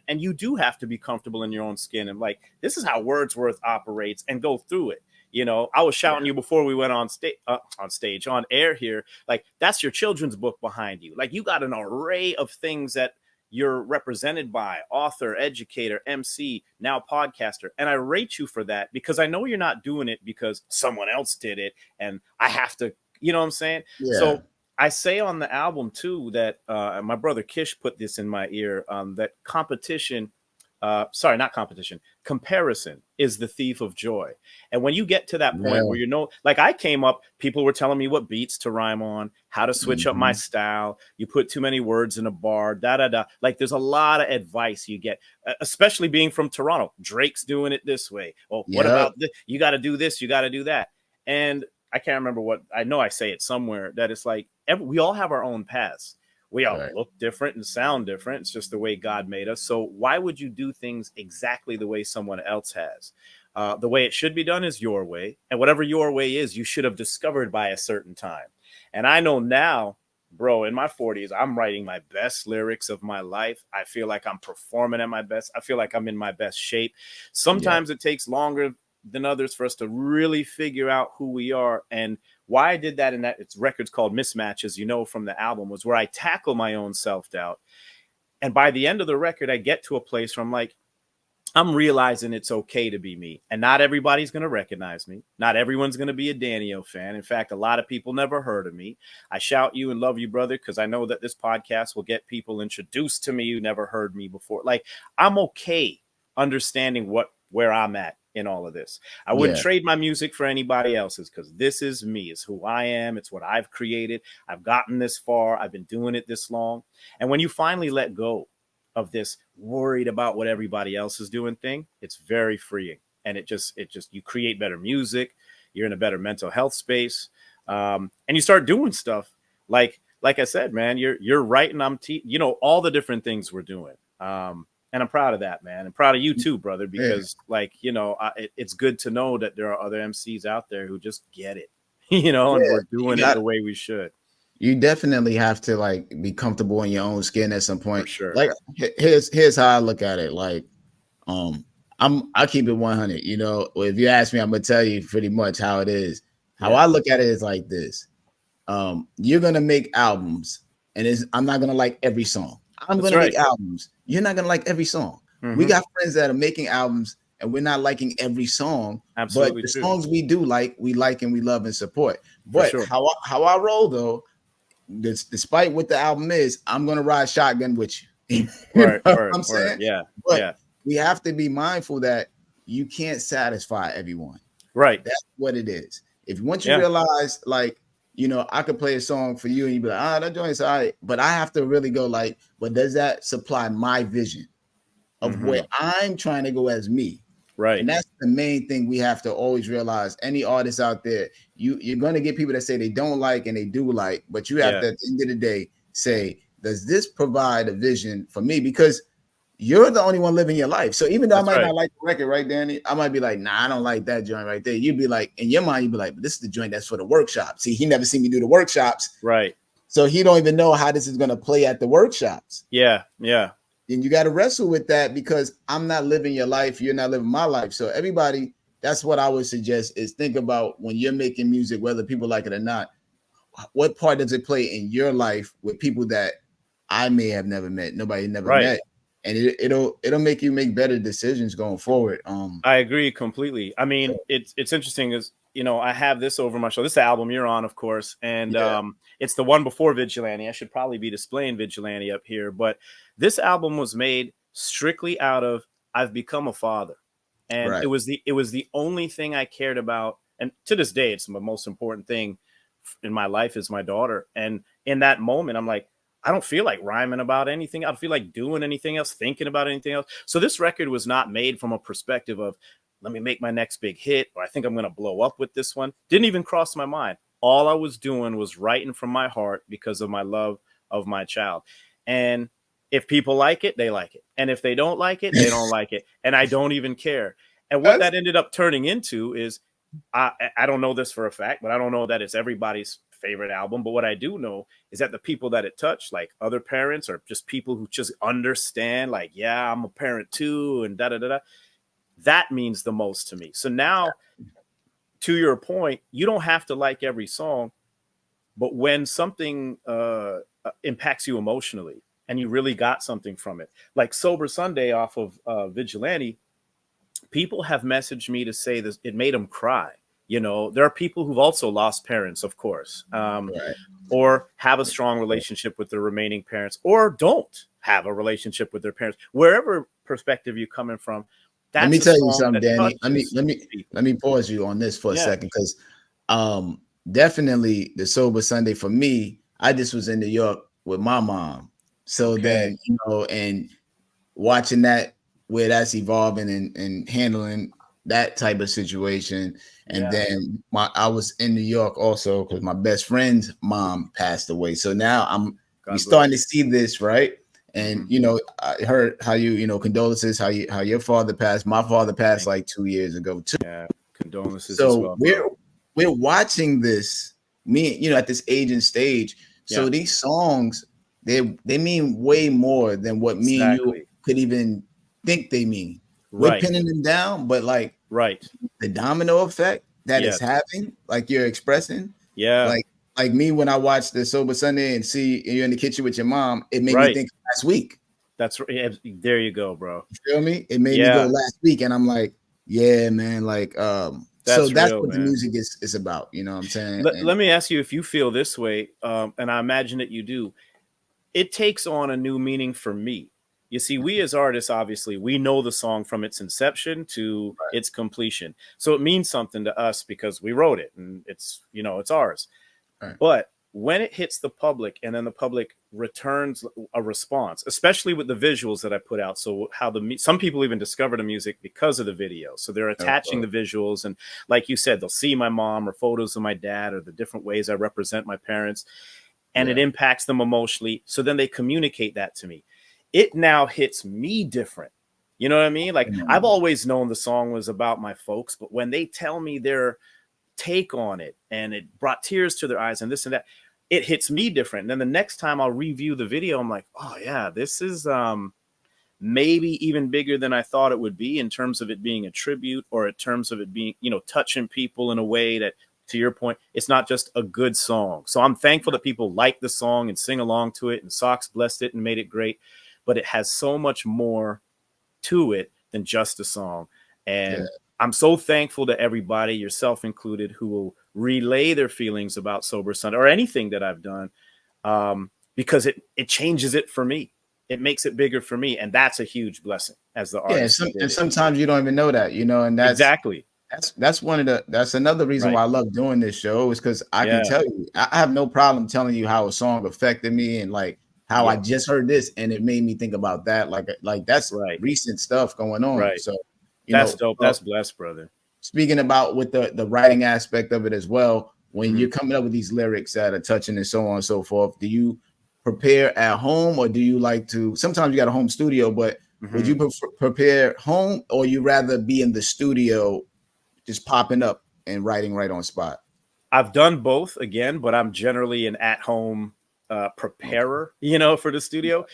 and you do have to be comfortable in your own skin. And like, this is how Wordsworth operates, and go through it. I was shouting you before we went on air here. Like, that's your children's book behind you. Like, you got an array of things that you're represented by: author, educator, MC, now podcaster. And I rate you for that, because I know you're not doing it because someone else did it and I have to, you know what I'm saying? So I say on the album too that my brother Kish put this in my ear, that comparison is the thief of joy. And when you get to that point where like I came up, people were telling me what beats to rhyme on, how to switch up my style. You put too many words in a bar, Like, there's a lot of advice you get, especially being from Toronto. Drake's doing it this way. Well, what about this? You got to do this, you got to do that. And I can't remember what, I know I say it somewhere, that it's like we all have our own paths. We all look different and sound different. It's just the way God made us. So why would you do things exactly the way someone else has? The way it should be done is your way. And whatever your way is, you should have discovered by a certain time. And I know now, bro, in my 40s, I'm writing my best lyrics of my life. I feel like I'm performing at my best. I feel like I'm in my best shape. Sometimes it takes longer than others for us to really figure out who we are. And why I did that in that it's records called Mismatches, from the album, was where I tackle my own self-doubt. And by the end of the record, I get to a place where I'm like, I'm realizing it's okay to be me. And not everybody's going to recognize me. Not everyone's going to be a Danio fan. In fact, a lot of people never heard of me. I shout you and love you, brother, because I know that this podcast will get people introduced to me who never heard me before. Like, I'm okay understanding what where I'm at in all of this. I wouldn't trade my music for anybody else's, because this is me. It's who I am. It's what I've created. I've gotten this far. I've been doing it this long. And when you finally let go of this worried about what everybody else is doing thing, it's very freeing. And it just you create better music. You're in a better mental health space. And you start doing stuff like I said, man, you're writing. All the different things we're doing. And I'm proud of that, man. I'm proud of you too, brother, because it's good to know that there are other MCs out there who just get it, and we're doing it the way we should.
You definitely have to like be comfortable in your own skin at some point.
For sure.
Like here's how I look at it. Like, I keep it 100. If you ask me, I'm gonna tell you pretty much how it is. How I look at it is like this. You're gonna make albums, and I'm not gonna like every song. I'm going to make albums. You're not going to like every song. Mm-hmm. We got friends that are making albums and we're not liking every song.
Absolutely.
But the songs we do like, we like and we love and support. But how I roll though, despite what the album is, I'm going to ride shotgun with you.
I'm saying? Yeah.
But we have to be mindful that you can't satisfy everyone.
Right.
That's what it is. Once you realize like, I could play a song for you and you'd be like, that joint's all right. But I have to really go like, but does that supply my vision of where I'm trying to go as me?
Right.
And that's the main thing we have to always realize. Any artists out there, you're going to get people that say they don't like and they do like, but you have to, at the end of the day, say, does this provide a vision for me? Because you're the only one living your life. So even though I might not like the record, right, Danny? I might be like, nah, I don't like that joint right there. You'd be like, in your mind, you'd be like, but this is the joint that's for the workshop. See, he never seen me do the workshops.
Right.
So he don't even know how this is going to play at the workshops.
Yeah. Yeah.
And you got to wrestle with that because I'm not living your life. You're not living my life. So everybody, that's what I would suggest is think about when you're making music, whether people like it or not, what part does it play in your life with people that I may have never met, nobody never met. And it'll make you make better decisions going forward.
I agree completely. I mean, it's interesting is, I have this over my shoulder. This album you're on, of course, and it's the one before Vigilante. I should probably be displaying Vigilante up here, but this album was made strictly out of I've become a father, and it was the only thing I cared about, and to this day, it's the most important thing in my life is my daughter. And in that moment, I'm like, I don't feel like rhyming about anything. I don't feel like doing anything else, thinking about anything else. So this record was not made from a perspective of, let me make my next big hit, or I think I'm going to blow up with this one. Didn't even cross my mind. All I was doing was writing from my heart because of my love of my child. And if people like it, they like it. And if they don't like it, they don't like it. And I don't even care. And what that ended up turning into is, I don't know this for a fact, but I don't know that it's everybody's favorite album. But what I do know is that the people that it touched, like other parents or just people who just understand, like, yeah, I'm a parent too, and da-da-da-da, that means the most to me. So now, to your point, you don't have to like every song, but when something impacts you emotionally and you really got something from it, like Sober Sunday off of Vigilante, people have messaged me to say that it made them cry. There are people who've also lost parents, of course, or have a strong relationship with their remaining parents, or don't have a relationship with their parents. Wherever perspective you're coming from, that's
let me tell you something, Danny. Let me pause you on this for a second, because definitely the Sober Sunday for me, I just was in New York with my mom, so then and watching that where that's evolving and handling that type of situation. And then I was in New York also because my best friend's mom passed away. So now we're starting to see this, right? And I heard how condolences, how your father passed. My father passed like 2 years ago too.
Yeah, condolences.
So
as well,
we're watching this, at this age and stage. So these songs, they mean way more than what me and you could even think they mean. We're pinning them down, but like the domino effect that it's having, like you're expressing, like me when I watched the Sober Sunday and see you're in the kitchen with your mom, it made me think last week.
That's right. There you go, bro.
You feel me? It made me go last week, and I'm like, yeah, man. Like, that's what the music is about. You know what I'm saying?
Let me ask you if you feel this way, and I imagine that you do. It takes on a new meaning for me. You see, we as artists, obviously, we know the song from its inception to its completion. So it means something to us because we wrote it and it's, you know, it's ours. Right. But when it hits the public and then the public returns a response, especially with the visuals that I put out. So how some people even discover the music because of the video. So they're attaching the visuals. And like you said, they'll see my mom or photos of my dad or the different ways I represent my parents. And it impacts them emotionally. So then they communicate that to me. It now hits me different. You know what I mean? Like I've always known the song was about my folks, but when they tell me their take on it and it brought tears to their eyes and this and that, it hits me different. And then the next time I'll review the video, I'm like, oh yeah, this is maybe even bigger than I thought it would be in terms of it being a tribute or in terms of it being, you know, touching people in a way that, to your point, it's not just a good song. So I'm thankful that people like the song and sing along to it and Socks blessed it and made it great. But it has so much more to it than just a song. And I'm so thankful to everybody, yourself included, who will relay their feelings about Sober Sunday or anything that I've done, because it changes it for me. It makes it bigger for me. And that's a huge blessing as the artist.
And sometimes you don't even know that, you know, and that's
exactly.
That's another reason why I love doing this show is because I can tell you, I have no problem telling you how a song affected me and like how I just heard this and it made me think about that. Like that's recent stuff going on. Right. So
that's dope. That's blessed, brother.
Speaking about with the writing aspect of it as well, when you're coming up with these lyrics that are touching and so on and so forth, do you prepare at home or do you like to, sometimes you got a home studio, but would you prepare home or you rather be in the studio just popping up and writing right on spot?
I've done both again, but I'm generally an at-home preparer, you know, for the studio.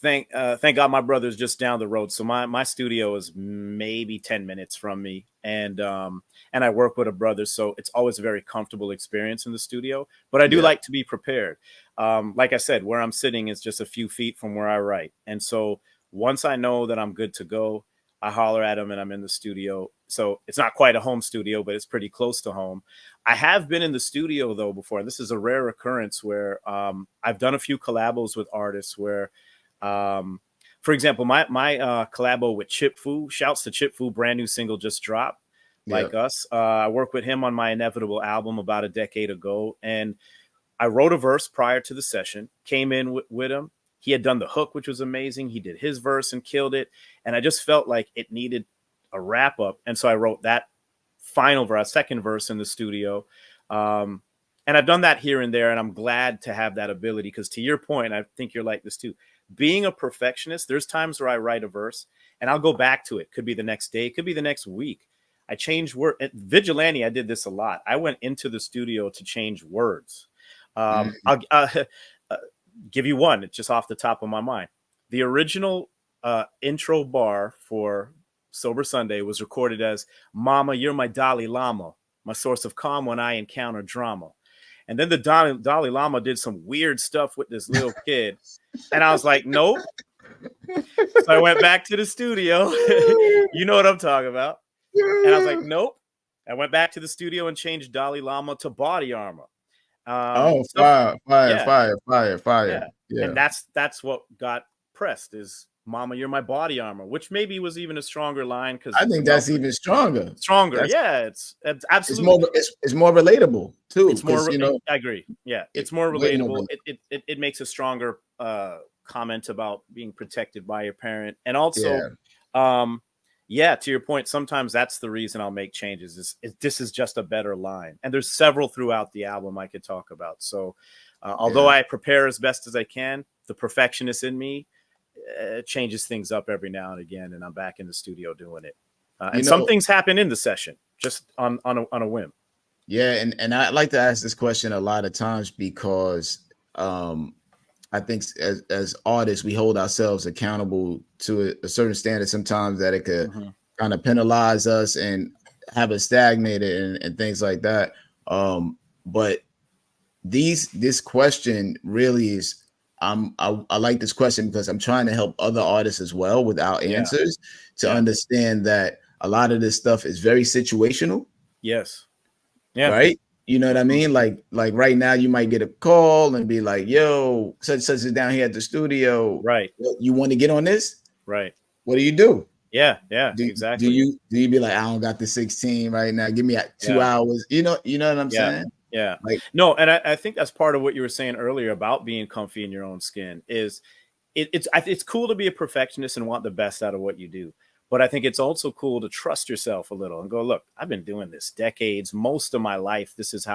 Thank God my brother's just down the road. So my studio is maybe 10 minutes from me. And I work with a brother. So it's always a very comfortable experience in the studio, but I do like to be prepared. Like I said, where I'm sitting is just a few feet from where I write. And so once I know that I'm good to go, I holler at him and I'm in the studio. So it's not quite a home studio, but it's pretty close to home. I have been in the studio though before. This is a rare occurrence where I've done a few collabos with artists where, for example, my collabo with Chip Fu, shouts to Chip Fu, brand new single just dropped, Like Us. I worked with him on my Inevitable album about a decade ago. And I wrote a verse prior to the session, came in with him. He had done the hook, which was amazing. He did his verse and killed it. And I just felt like it needed a wrap up. And so I wrote that final verse, second verse in the studio. And I've done that here and there. And I'm glad to have that ability because to your point, I think you're like this too. Being a perfectionist, there's times where I write a verse and I'll go back to it. Could be the next day, could be the next week. I changed word. At Vigilante, I did this a lot. I went into the studio to change words. I'll give you one. It's just off the top of my mind. The original intro bar for Sober Sunday was recorded as "Mama, you're my Dalai Lama, my source of calm when I encounter drama." And then the Dalai Lama did some weird stuff with this little kid. And I was like, nope. So I went back to the studio. You know what I'm talking about. And I was like, nope. I went back to the studio and changed Dalai Lama to Body Armor.
Fire. Yeah.
And that's what got pressed is "Mama, you're my body armor," which maybe was even a stronger line because
I think that's even stronger.
It's absolutely
it's more relatable too.
It's more, you know, I agree. Yeah, it's more relatable. It makes a stronger comment about being protected by your parent, and also, to your point, sometimes that's the reason I'll make changes. Is this is just a better line, and there's several throughout the album I could talk about. So, although I prepare as best as I can, the perfectionist in me changes things up every now and again, and I'm back in the studio doing it. And some things happen in the session just on a whim.
Yeah, and I like to ask this question a lot of times because I think as artists, we hold ourselves accountable to a certain standard sometimes that it could kind of penalize us and have us stagnated and things like that. But this question really is, I like this question because I'm trying to help other artists as well with our answers to understand that a lot of this stuff is very situational.
Yes. Yeah.
Right. You know what I mean? Like right now, you might get a call and be like, "Yo, such is down here at the studio.
Right.
You want to get on this?
Right.
What do you do?
Yeah.
Do
Exactly.
you be like, I don't got the 16 right now. Give me 2 hours. You know what I'm saying?
Yeah.
Like,
no, and I think that's part of what you were saying earlier about being comfy in your own skin is it's cool to be a perfectionist and want the best out of what you do. But I think it's also cool to trust yourself a little and go, look, I've been doing this decades, most of my life. This is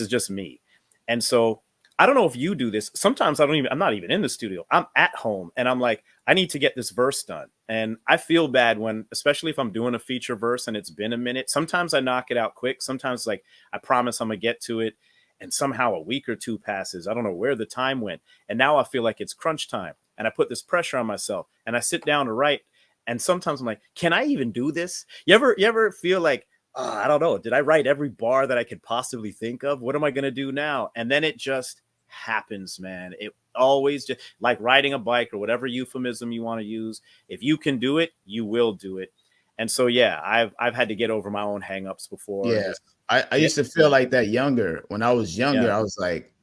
just me. And so I don't know if you do this. Sometimes I'm not even in the studio. I'm at home and I'm like, I need to get this verse done. And I feel bad when, especially if I'm doing a feature verse and it's been a minute, sometimes I knock it out quick. Sometimes like I promise I'm gonna get to it. And somehow a week or two passes. I don't know where the time went. And now I feel like it's crunch time. And I put this pressure on myself and I sit down to write. And sometimes I'm like, can I even do this? You ever feel like, I don't know, did I write every bar that I could possibly think of? What am I going to do now? And then it just happens, man. It always just like riding a bike or whatever euphemism you want to use. If you can do it, you will do it. And so, yeah, I've had to get over my own hangups before.
yeah, I used to feel like that younger. When I was younger, I was like,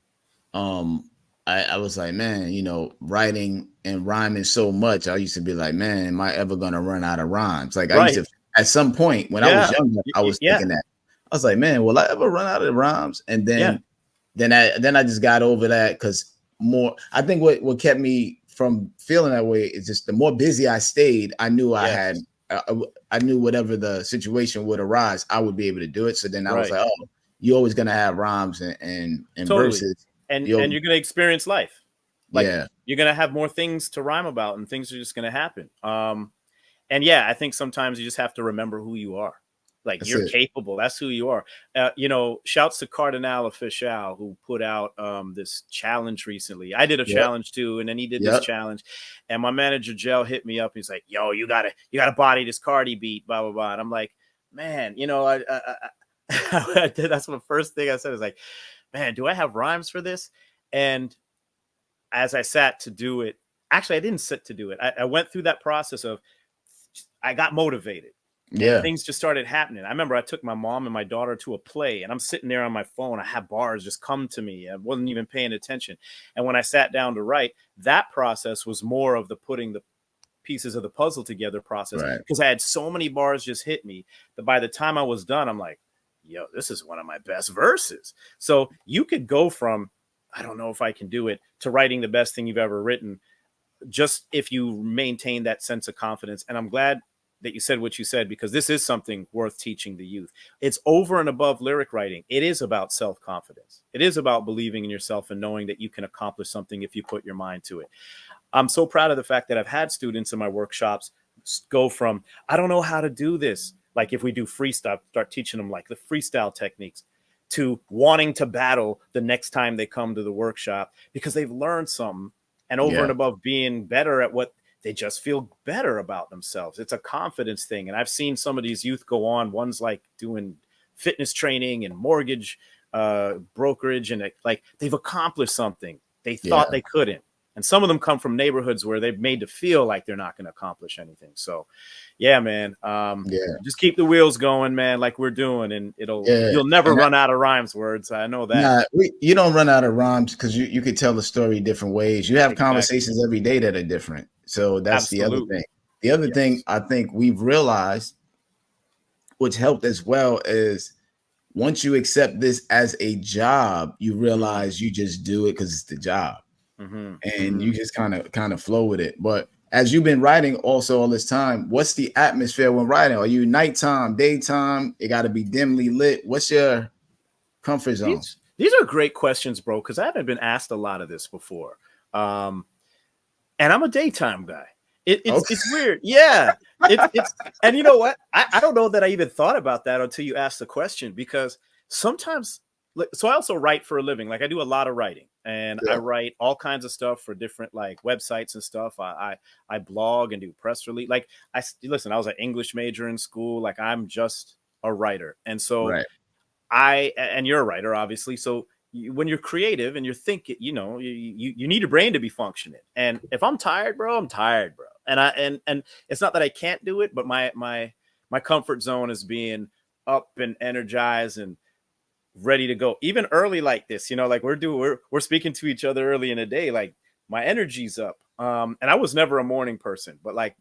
I was like, man, you know, writing and rhyming so much. I used to be like, man, am I ever gonna run out of rhymes? Like I used to, at some point when I was younger, I was thinking that. I was like, man, will I ever run out of rhymes? And then I just got over that because I think what kept me from feeling that way is just the more busy I stayed, I knew I knew whatever the situation would arise, I would be able to do it. So then I was like, oh, you're always gonna have rhymes and verses.
And you're going to experience life. Like you're going to have more things to rhyme about and things are just going to happen. And yeah, I think sometimes you just have to remember who you are. Like you're capable. That's who you are. You know, shouts to Cardinal Official who put out this challenge recently. I did a challenge too. And then he did this challenge and my manager Jell hit me up. He's like, yo, you gotta body this Cardi beat, blah, blah, blah. And I'm like, man, you know, I did. That's the first thing I said is like, man, do I have rhymes for this? And as I sat to do it, actually, I didn't sit to do it. I went through that process of, I got motivated. Yeah. Things just started happening. I remember I took my mom and my daughter to a play and I'm sitting there on my phone. I had bars just come to me. I wasn't even paying attention. And when I sat down to write, that process was more of the putting the pieces of the puzzle together process because I had so many bars just hit me that by the time I was done, I'm like, yo, this is one of my best verses. So you could go from, I don't know if I can do it, to writing the best thing you've ever written, just if you maintain that sense of confidence. And I'm glad that you said what you said, because this is something worth teaching the youth. It's over and above lyric writing. It is about self-confidence. It is about believing in yourself and knowing that you can accomplish something if you put your mind to it. I'm so proud of the fact that I've had students in my workshops go from, I don't know how to do this. Like if we do freestyle, start teaching them like the freestyle techniques, to wanting to battle the next time they come to the workshop because they've learned something, and over and above being better at what they just feel better about themselves. It's a confidence thing. And I've seen some of these youth go on. One's like doing fitness training and mortgage brokerage, and like they've accomplished something they thought they couldn't. And some of them come from neighborhoods where they've made to feel like they're not going to accomplish anything. So, yeah, man, just keep the wheels going, man, like we're doing, and you'll never run out of rhymes words. I know that.
You don't run out of rhymes because you could tell the story different ways. You have conversations every day that are different. So that's the other thing. The other thing I think we've realized, which helped as well, is once you accept this as a job, you realize you just do it because it's the job. And you just kind of flow with it. But as you've been writing also all this time, what's the atmosphere when writing? Are you nighttime, daytime? It got to be dimly lit. What's your comfort zone?
These are great questions, bro, because I haven't been asked a lot of this before. And I'm a daytime guy. It's weird. Yeah. It's and you know what? I don't know that I even thought about that until you asked the question, because sometimes, so I also write for a living. Like I do a lot of writing, and I write all kinds of stuff for different like websites and stuff. I blog and do press release. Like I was an English major in school. Like I'm just a writer. And so and you're a writer, obviously. So when you're creative and you're thinking, you know, you need your brain to be functioning. And if I'm tired, bro, I'm tired, bro. And it's not that I can't do it, but my comfort zone is being up and energized and ready to go. Even early like this, you know, like we're speaking to each other early in the day, like my energy's up. And I was never a morning person, but like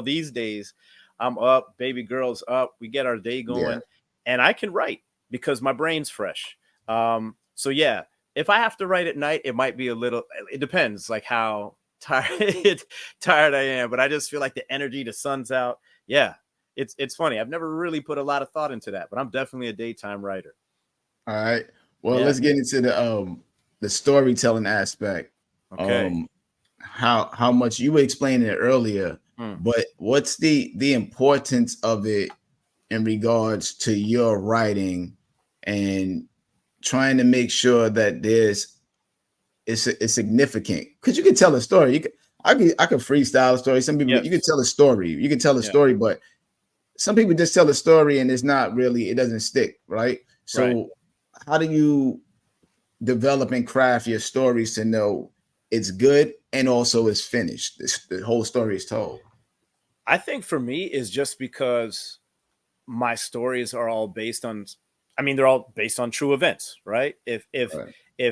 these days I'm up, baby girl's up, we get our day going, and I can write because my brain's fresh. So yeah, if I have to write at night, it might be it depends like how tired I am, but I just feel like the energy, the sun's out. Yeah. It's funny. I've never really put a lot of thought into that, but I'm definitely a daytime writer.
All right. Well, let's get into the storytelling aspect.
Okay.
How much you were explaining it earlier, but what's the importance of it in regards to your writing and trying to make sure that it's significant? Because you can tell a story. I could freestyle a story. Some people you can tell a story. You can tell a story, but some people just tell a story and it doesn't stick, right? So how do you develop and craft your stories to know it's good and also it's finished? The whole story is told.
I think for me is just because my stories are all based on, they're all based on true events, right? If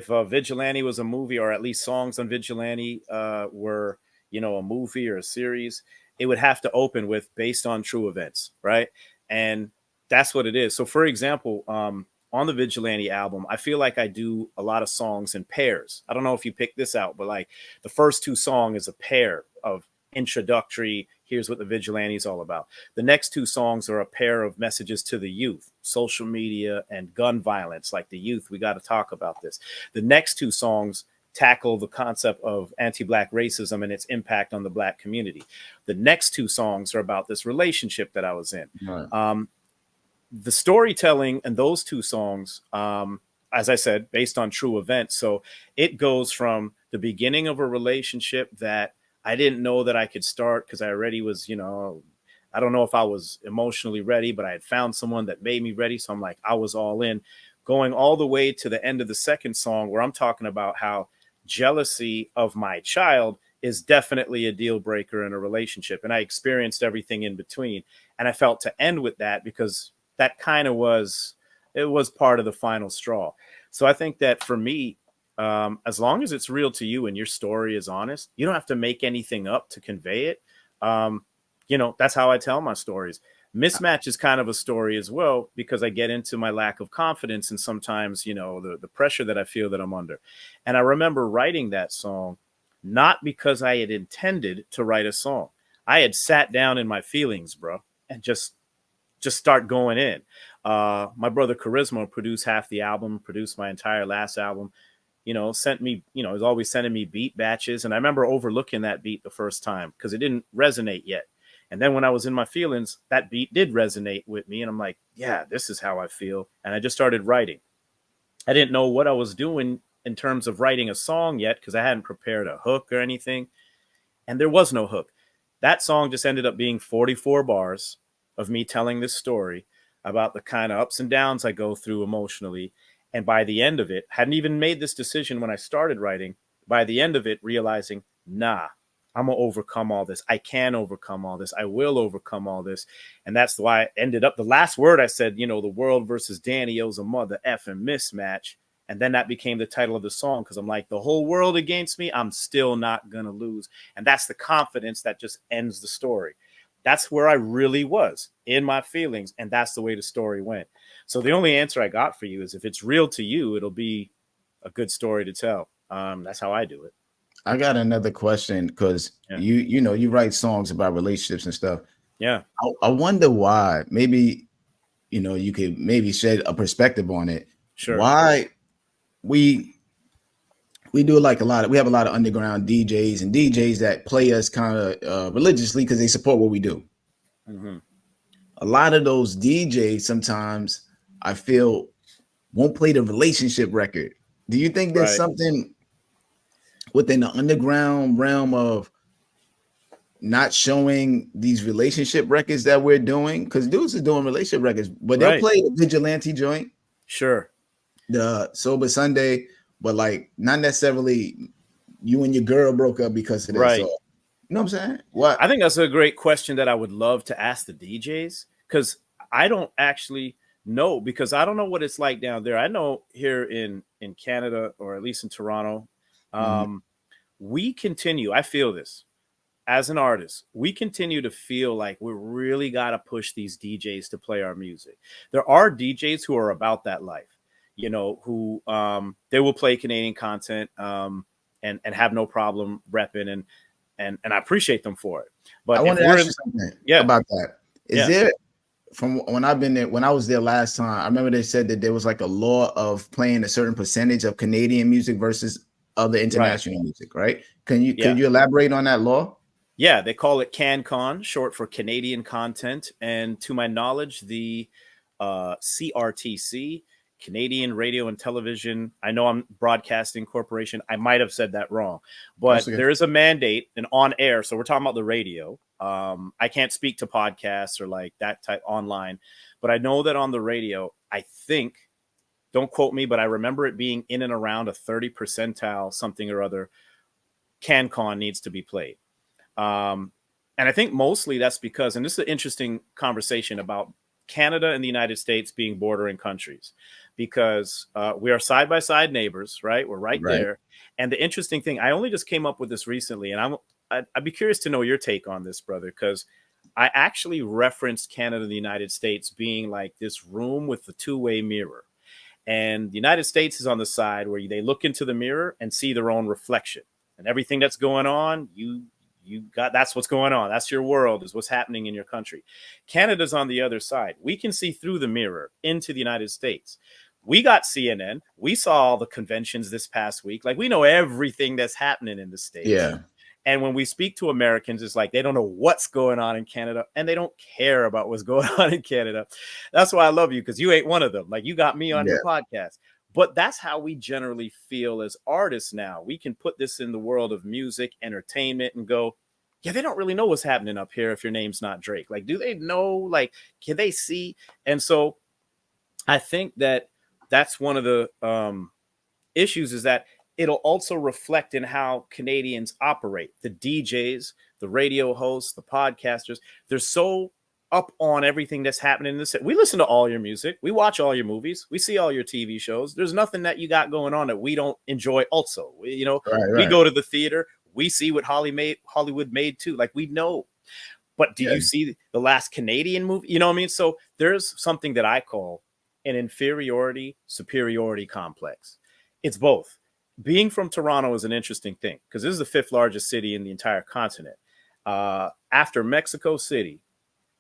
Vigilante was a movie, or at least songs on Vigilante were, a movie or a series, it would have to open with based on true events, right? And that's what it is. So for example, on the Vigilante album, I feel like I do a lot of songs in pairs. I don't know if you picked this out, but like the first two songs is a pair of introductory, here's what the Vigilante is all about. The next two songs are a pair of messages to the youth, social media and gun violence, like the youth, we got to talk about this. The next two songs tackle the concept of anti-Black racism and its impact on the Black community. The next two songs are about this relationship that I was in. Right. The storytelling in those two songs, as I said, based on true events. So it goes from the beginning of a relationship that I didn't know that I could start because I already was, I don't know if I was emotionally ready, but I had found someone that made me ready. So I'm like, I was all in, going all the way to the end of the second song where I'm talking about how jealousy of my child is definitely a deal breaker in a relationship. And I experienced everything in between. And I felt to end with that because that kind of was part of the final straw. So I think that for me, as long as it's real to you and your story is honest, you don't have to make anything up to convey it. That's how I tell my stories. Mismatch is kind of a story as well, because I get into my lack of confidence and sometimes, the pressure that I feel that I'm under. And I remember writing that song, not because I had intended to write a song. I had sat down in my feelings, bro, and just start going in. My brother Charisma produced half the album, produced my entire last album, sent me, was always sending me beat batches. And I remember overlooking that beat the first time because it didn't resonate yet. And then when I was in my feelings, that beat did resonate with me. And I'm like, yeah, this is how I feel. And I just started writing. I didn't know what I was doing in terms of writing a song yet because I hadn't prepared a hook or anything. And there was no hook. That song just ended up being 44 bars of me telling this story about the kind of ups and downs I go through emotionally. And by the end of it, hadn't even made this decision when I started writing. By the end of it, realizing, nah, I'm going to overcome all this. I can overcome all this. I will overcome all this. And that's why I ended up, the last word I said, the world versus Danny owes a mother effing mismatch. And then that became the title of the song because I'm like, the whole world against me, I'm still not going to lose. And that's the confidence that just ends the story. That's where I really was, in my feelings. And that's the way the story went. So the only answer I got for you is if it's real to you, it'll be a good story to tell. That's how I do it.
I got another question because you write songs about relationships and stuff.
Yeah.
I wonder why. Maybe, you could maybe shed a perspective on it.
Sure.
Why we do we have a lot of underground DJs and DJs that play us kind of religiously because they support what we do. Mm-hmm. A lot of those DJs sometimes I feel won't play the relationship record. Do you think there's something within the underground realm of not showing these relationship records that we're doing? Because dudes are doing relationship records, but they'll play the Vigilante joint.
Sure.
The Sober Sunday, but like not necessarily you and your girl broke up because of this.
Right.
So, you know what I'm saying? What?
I think that's a great question that I would love to ask the DJs because I don't actually No, because I don't know what it's like down there. I know here in Canada, or at least in Toronto,
Mhm.
we continue. I feel this as an artist. We continue to feel like we really got to push these DJs to play our music. There are DJs who are about that life, you know, who they will play Canadian content and have no problem repping, and I appreciate them for it.
I
But
want
if
to
we're
ask you
in,
something
yeah,
about that. Is
yeah,
there, from when I've been there, when I was there last time, I remember they said that there was like a law of playing a certain percentage of Canadian music versus other
right,
international music, right?
yeah.
Could you elaborate on that law?
Yeah, they call it CanCon, short for Canadian Content. And to my knowledge, the CRTC, Canadian Radio and Television, I know I'm Broadcasting Corporation. I might have said that wrong,
That's
but
okay.
there is a mandate and on air. So we're talking about the radio. I can't speak to podcasts or like that type online, but I know that on the radio, I think, don't quote me, but I remember it being in and around a 30 percentile, something or other. CanCon needs to be played. And I think mostly that's because, and this is an interesting conversation about Canada and the United States being bordering countries, because we are side by side neighbors, right? We're right
Right.
there. And the interesting thing, I only just came up with this recently, and I'd be curious to know your take on this, brother, because I actually referenced Canada and the United States being like this room with the two-way mirror. And the United States is on the side where they look into the mirror and see their own reflection, and everything that's going on, you got, that's what's going on. That's your world, is what's happening in your country. Canada's on the other side. We can see through the mirror into the United States. We got CNN. We saw all the conventions this past week. Like, we know everything that's happening in the States.
Yeah.
And when we speak to Americans, it's like they don't know what's going on in Canada, and they don't care about what's going on in Canada. That's why I love you, because you ain't one of them. Like, you got me on
Yeah.
your podcast. But that's how we generally feel as artists now. We can put this in the world of music, entertainment, and go, yeah, they don't really know what's happening up here if your name's not Drake. Like, do they know? Like, can they see? And so I think that that's one of the issues, is that it'll also reflect in how Canadians operate. The DJs, the radio hosts, the podcasters, they're so up on everything that's happening in this. We listen to all your music. We watch all your movies. We see all your TV shows. There's nothing that you got going on that we don't enjoy also. We
Right.
go to the theater. We see what Hollywood made too. Like, we know. But do
Yeah.
you see the last Canadian movie? You know what I mean? So there's something that I call an inferiority superiority complex. It's both. Being from Toronto is an interesting thing, because this is the 5th largest city in the entire continent. After Mexico City,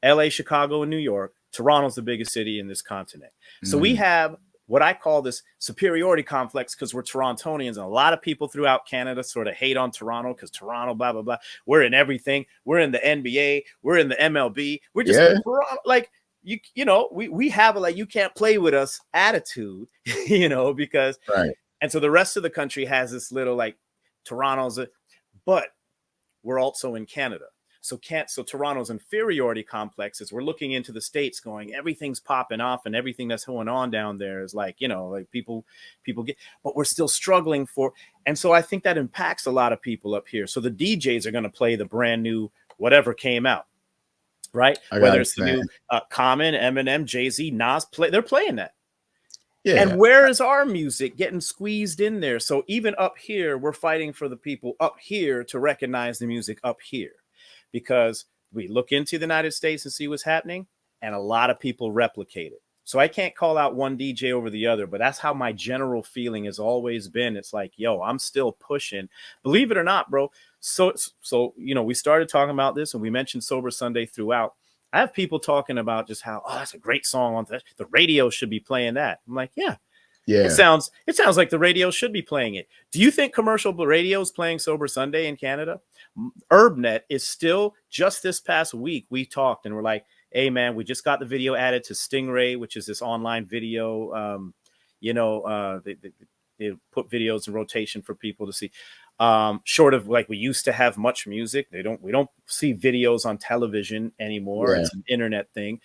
LA, Chicago, and New York, Toronto's the biggest city in this continent. So we have what I call this superiority complex, because we're Torontonians, and a lot of people throughout Canada sort of hate on Toronto because Toronto, blah, blah, blah. We're in everything. We're in the NBA. We're in the MLB. We're just like, you know, we have a, like, you can't play with us attitude, you know, because,
Right.
and so the rest of the country has this little, like, but we're also in Canada. So Toronto's inferiority complex is, we're looking into the States going, everything's popping off, and everything that's going on down there is like, you know, like people get, but we're still struggling for. And so I think that impacts a lot of people up here. So the DJs are going to play the brand new, whatever came out, right? Whether it's the new Common, Eminem, Jay-Z, Nas, they're playing that.
Yeah.
And where is our music getting squeezed in there? So even up here, we're fighting for the people up here to recognize the music up here, because we look into the United States and see what's happening, and a lot of people replicate it. So I can't call out one DJ over the other, but that's how my general feeling has always been. It's like, yo, I'm still pushing, believe it or not, bro. So, you know, we started talking about this, and we mentioned Sober Sunday throughout. I have people talking about just how, oh, that's a great song on the radio should be playing that. I'm like, yeah. It sounds like the radio should be playing it. Do you think commercial radio is playing Sober Sunday in Canada? UrbNet is still, just this past week, we talked and we're like, hey, man, we just got the video added to Stingray, which is this online video. They put videos in rotation for people to see. Short of, like, we used to have much music. We don't see videos on television anymore. Yeah. It's an internet thing.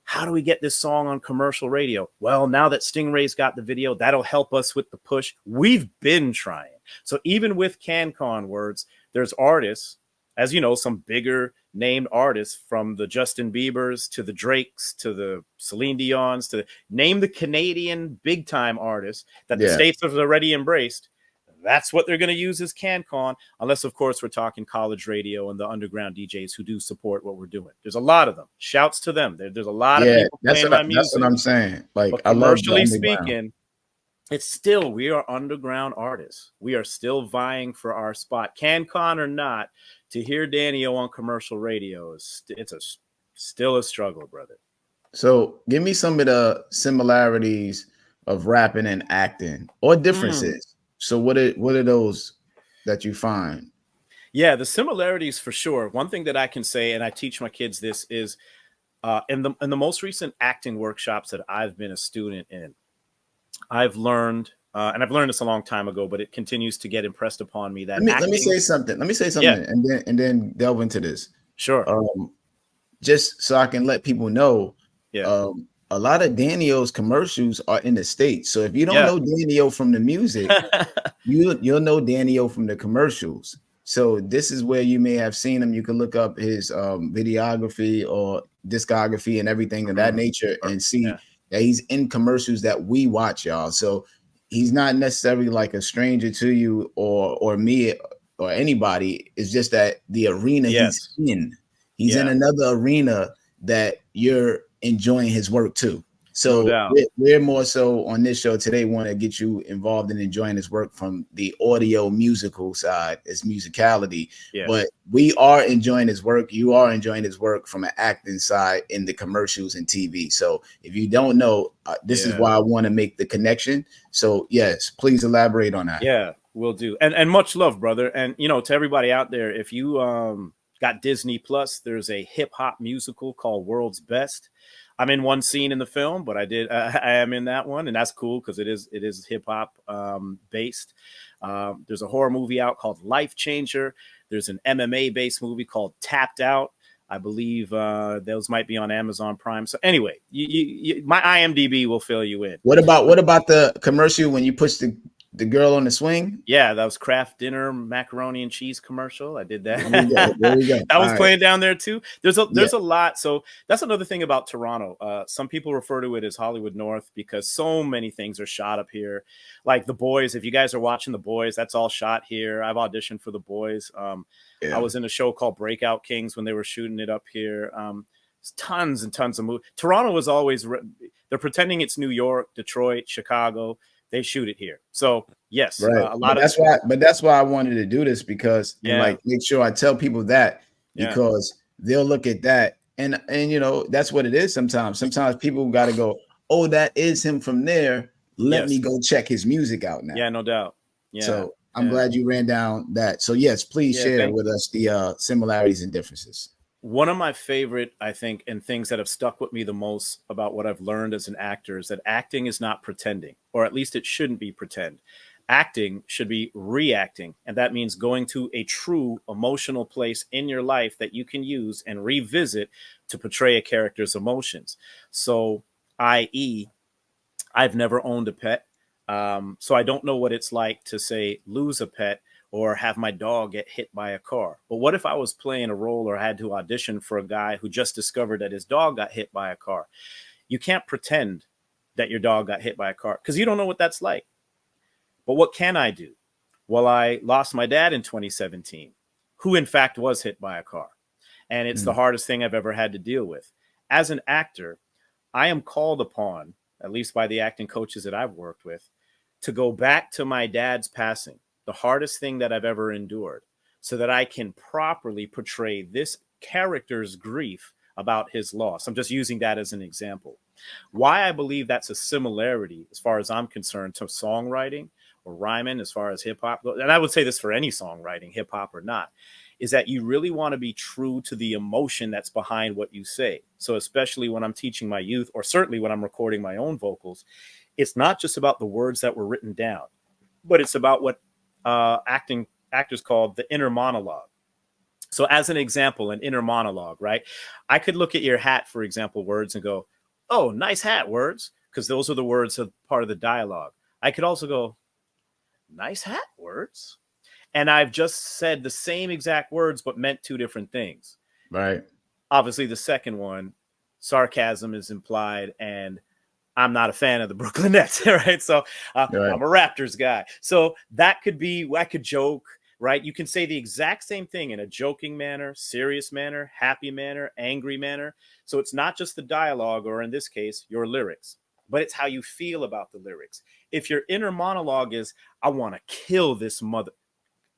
How do we get this song on commercial radio? Well, now that Stingray's got the video, that'll help us with the push. We've been trying. So even with CanCon Words, there's artists as you know, some bigger named artists, from the Justin Biebers to the Drakes to the Celine Dion's, to name the Canadian big time artists that the States have already embraced. That's what they're going to use as CanCon, unless, of course, we're talking college radio and the underground DJs who do support what we're doing. There's a lot of them. Shouts to them. There's a lot of people playing my music.
That's what I'm saying. Like,
but
I love
commercially speaking, it's still, we are underground artists. We are still vying for our spot, CanCon or not. To hear Danny O on commercial radio it's still a struggle, brother.
So give me some of the similarities of rapping and acting, or differences. So what are those that you find?
Yeah, the similarities for sure. One thing that I can say, and I teach my kids this, is in the most recent acting workshops that I've been a student in, I've learned, and I've learned this a long time ago, but it continues to get impressed upon me that
let me say something. Yeah. and then delve into this.
Sure.
Just so I can let people know.
Yeah.
A lot of Danny-O's commercials are in the States. So if you don't know Danny-O from the music, you'll know Danny-O from the commercials. So this is where you may have seen him. You can look up his videography or discography and everything of that nature and see that he's in commercials that we watch, y'all. So he's not necessarily like a stranger to you or me or anybody. It's just that the arena he's in. He's in another arena that you're enjoying his work too. So we're more so on this show today want to get you involved in enjoying his work from the audio musical side, his musicality. But we are enjoying his work. You are enjoying his work from an acting side in the commercials and TV. So if you don't know, this is why I want to make the connection. So yes, please elaborate on that.
Yeah, will do. And much love, brother. And to everybody out there, if you got Disney Plus, there's a hip hop musical called World's Best. I'm in one scene in the film, but I am in that one, and that's cool because it is hip hop based. There's a horror movie out called Life Changer. There's an MMA based movie called Tapped Out. I believe those might be on Amazon Prime. So anyway, my IMDb will fill you in.
What about the commercial when you push the girl on the swing?
Yeah, that was Kraft Dinner macaroni and cheese commercial. I did that.
There we go.
That was playing down there too. There's a lot. So that's another thing about Toronto. Some people refer to it as Hollywood North because so many things are shot up here. Like The Boys. If you guys are watching The Boys, that's all shot here. I've auditioned for The Boys. I was in a show called Breakout Kings when they were shooting it up here. Tons and tons of movies. Toronto was always they're pretending it's New York, Detroit, Chicago. They shoot it here. So yes, a lot of
that's why I wanted to do this because like make sure I tell people that because they'll look at that and that's what it is sometimes. Sometimes people got to go, oh, that is him from there. Let me go check his music out now.
Yeah, no doubt. Yeah.
So I'm glad you ran down that. So yes, please share with us the similarities and differences.
One of my favorite, I think, and things that have stuck with me the most about what I've learned as an actor is that acting is not pretending, or at least it shouldn't be pretend. Acting should be reacting, and that means going to a true emotional place in your life that you can use and revisit to portray a character's emotions. So, i.e., I've never owned a pet, so I don't know what it's like to, say, lose a pet or have my dog get hit by a car. But what if I was playing a role or had to audition for a guy who just discovered that his dog got hit by a car? You can't pretend that your dog got hit by a car because you don't know what that's like. But what can I do? Well, I lost my dad in 2017, who in fact was hit by a car. And it's the hardest thing I've ever had to deal with. As an actor, I am called upon, at least by the acting coaches that I've worked with, to go back to my dad's passing, the hardest thing that I've ever endured, so that I can properly portray this character's grief about his loss. I'm just using that as an example. Why I believe that's a similarity, as far as I'm concerned, to songwriting or rhyming, as far as hip hop goes, and I would say this for any songwriting, hip hop or not, is that you really want to be true to the emotion that's behind what you say. So especially when I'm teaching my youth, or certainly when I'm recording my own vocals, it's not just about the words that were written down, but it's about what actors call the inner monologue. So as an example, an inner monologue, right? I could look at your hat, for example, Words, and go, oh, nice hat, Words, because those are the words of part of the dialogue. I could also go, nice hat, Words. and I've just said the same exact words but meant two different things.
Right.
Obviously, the second one, sarcasm is implied, and I'm not a fan of the Brooklyn Nets, right? So
Right.
I'm a Raptors guy. So that could be, I could joke, right? You can say the exact same thing in a joking manner, serious manner, happy manner, angry manner. So it's not just the dialogue, or in this case, your lyrics, but it's how you feel about the lyrics. If your inner monologue is, I want to kill this mother,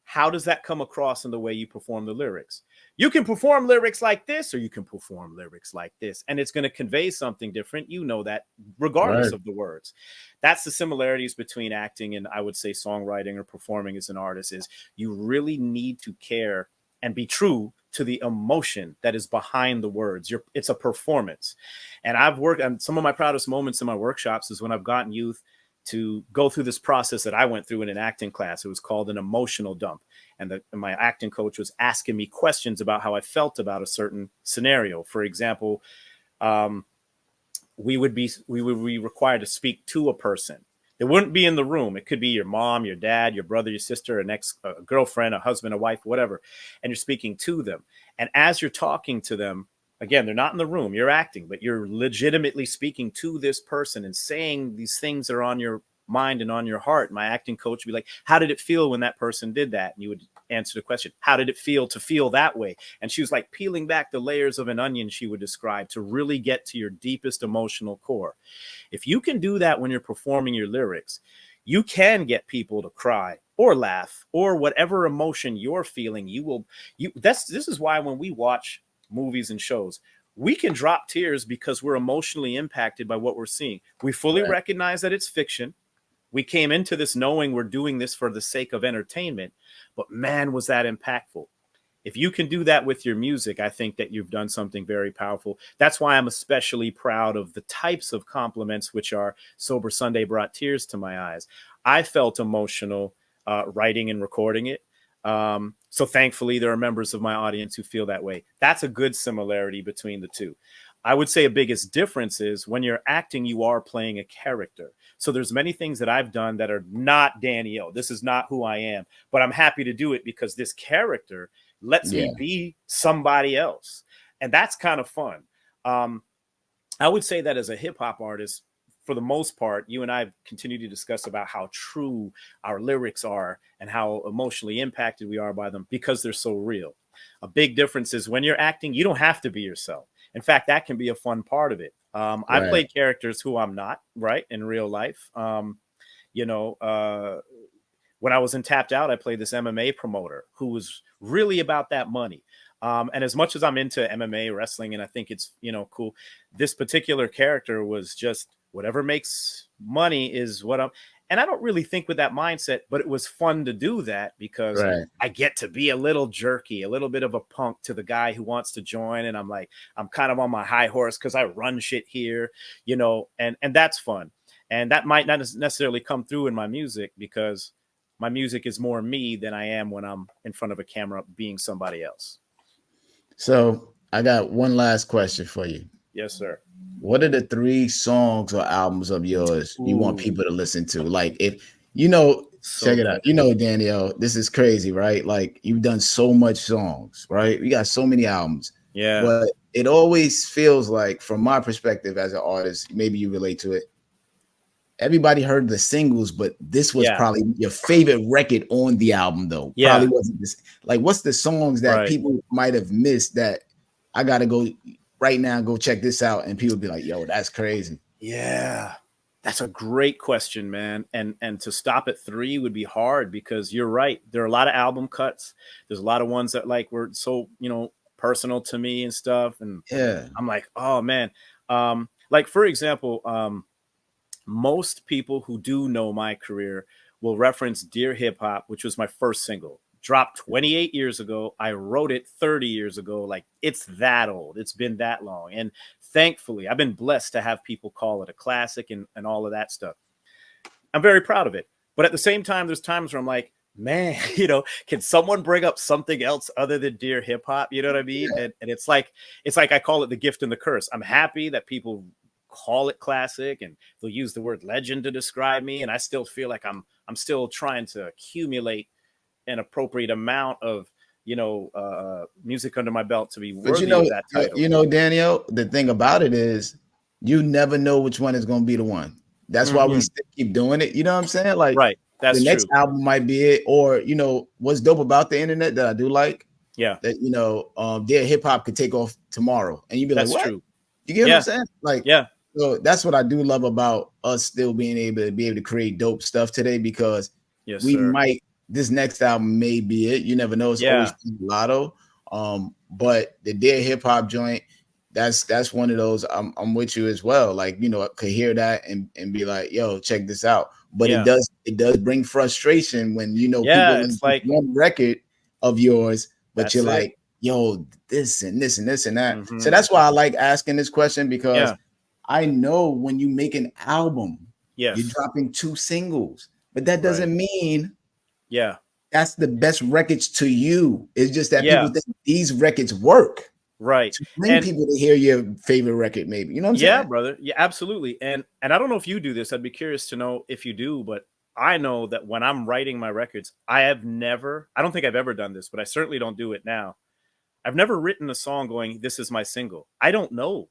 how does that come across in the way you perform the lyrics? You can perform lyrics like this, or you can perform lyrics like this, and it's going to convey something different. You know that regardless of the words. That's the similarities between acting and, I would say, songwriting or performing as an artist, is you really need to care and be true to the emotion that is behind the words. It's a performance. And I've worked on some of my proudest moments in my workshops is when I've gotten youth to go through this process that I went through in an acting class. It was called an emotional dump. And my acting coach was asking me questions about how I felt about a certain scenario. For example, we would be required to speak to a person. It wouldn't be in the room. It could be your mom, your dad, your brother, your sister, a girlfriend, a husband, a wife, whatever. And you're speaking to them. And as you're talking to them, again, they're not in the room, you're acting, but you're legitimately speaking to this person and saying these things that are on your mind and on your heart. My acting coach would be like, how did it feel when that person did that? And you would answer the question, how did it feel to feel that way? And she was like peeling back the layers of an onion, she would describe, to really get to your deepest emotional core. If you can do that when you're performing your lyrics, you can get people to cry or laugh or whatever emotion you're feeling. This is why when we watch movies and shows, we can drop tears because we're emotionally impacted by what we're seeing. We fully recognize that it's fiction. We came into this knowing we're doing this for the sake of entertainment, but man, was that impactful. If you can do that with your music, I think that you've done something very powerful. That's why I'm especially proud of the types of compliments which are Sober Sunday brought tears to my eyes. I felt emotional writing and recording it. So thankfully, there are members of my audience who feel that way. That's a good similarity between the two. I would say a biggest difference is when you're acting, you are playing a character. So there's many things that I've done that are not Danny O. This is not who I am, but I'm happy to do it because this character lets me be somebody else. And that's kind of fun. I would say that as a hip hop artist, for the most part, you and I continue to discuss about how true our lyrics are and how emotionally impacted we are by them because they're so real. A big difference is when you're acting, you don't have to be yourself. In fact, that can be a fun part of it. I've played characters who I'm not, right, in real life. When I was in Tapped Out, I played this MMA promoter who was really about that money. And as much as I'm into MMA wrestling and I think it's, cool, this particular character was just whatever makes money is what I'm. And I don't really think with that mindset, but it was fun to do that because I get to be a little jerky, a little bit of a punk to the guy who wants to join. And I'm like, I'm kind of on my high horse because I run shit here, and that's fun. And that might not necessarily come through in my music because my music is more me than I am when I'm in front of a camera being somebody else.
So I got one last question for you.
Yes, sir.
What are the 3 songs or albums of yours you want people to listen to? Like, if check it out. Danielle, this is crazy, right? Like, you've done so much songs, right? You got so many albums.
Yeah.
But it always feels like, from my perspective as an artist, maybe you relate to it. Everybody heard the singles, but this was probably your favorite record on the album, though.
Yeah.
Probably wasn't this. Like, what's the songs that people might have missed that I got to go right now, go check this out, and people be like, yo, that's crazy.
Yeah, that's a great question, man. And to stop at 3 would be hard because you're right. There are a lot of album cuts. There's a lot of ones that like were so, personal to me and stuff. And I'm like, oh man. Like, for example, most people who do know my career will reference Dear Hip Hop, which was my first single. Dropped 28 years ago. I wrote it 30 years ago. Like, it's that old. It's been that long. And thankfully, I've been blessed to have people call it a classic and all of that stuff. I'm very proud of it. But at the same time, there's times where I'm like, man, can someone bring up something else other than Dear Hip Hop? You know what I mean? And it's like I call it the gift and the curse. I'm happy that people call it classic and they'll use the word legend to describe me. And I still feel like I'm still trying to accumulate an appropriate amount of, music under my belt to be
But
worthy of that title.
Daniel, the thing about it is you never know which one is going to be the one. That's why we still keep doing it. You know what I'm saying? Like,
right. That's
the next
true.
album might be it. Or, what's dope about the internet that I do like,
yeah,
that, their hip hop could take off tomorrow. And you'd be
that's
like, what?
true.
You get what I'm saying? Like,
yeah.
So that's what I do love about us still being able to create dope stuff today, because this next album may be it. You never know. It's always lotto. But the Dead Hip Hop joint, that's one of those. I'm with you as well. Like, I could hear that and be like, yo, check this out. But it does bring frustration when people
it's like
one record of yours, but you're
it.
like, yo, this and this and this and that. So that's why I like asking this question, because I know when you make an album, you're dropping 2 singles, but that doesn't mean that's the best records to you. It's just that people think these records work.
Right.
To bring people to hear your favorite record, maybe. You know what I'm saying?
Yeah, brother. Yeah, absolutely. And I don't know if you do this. I'd be curious to know if you do, but I know that when I'm writing my records, I don't think I've ever done this, but I certainly don't do it now. I've never written a song going, this is my single. I don't know.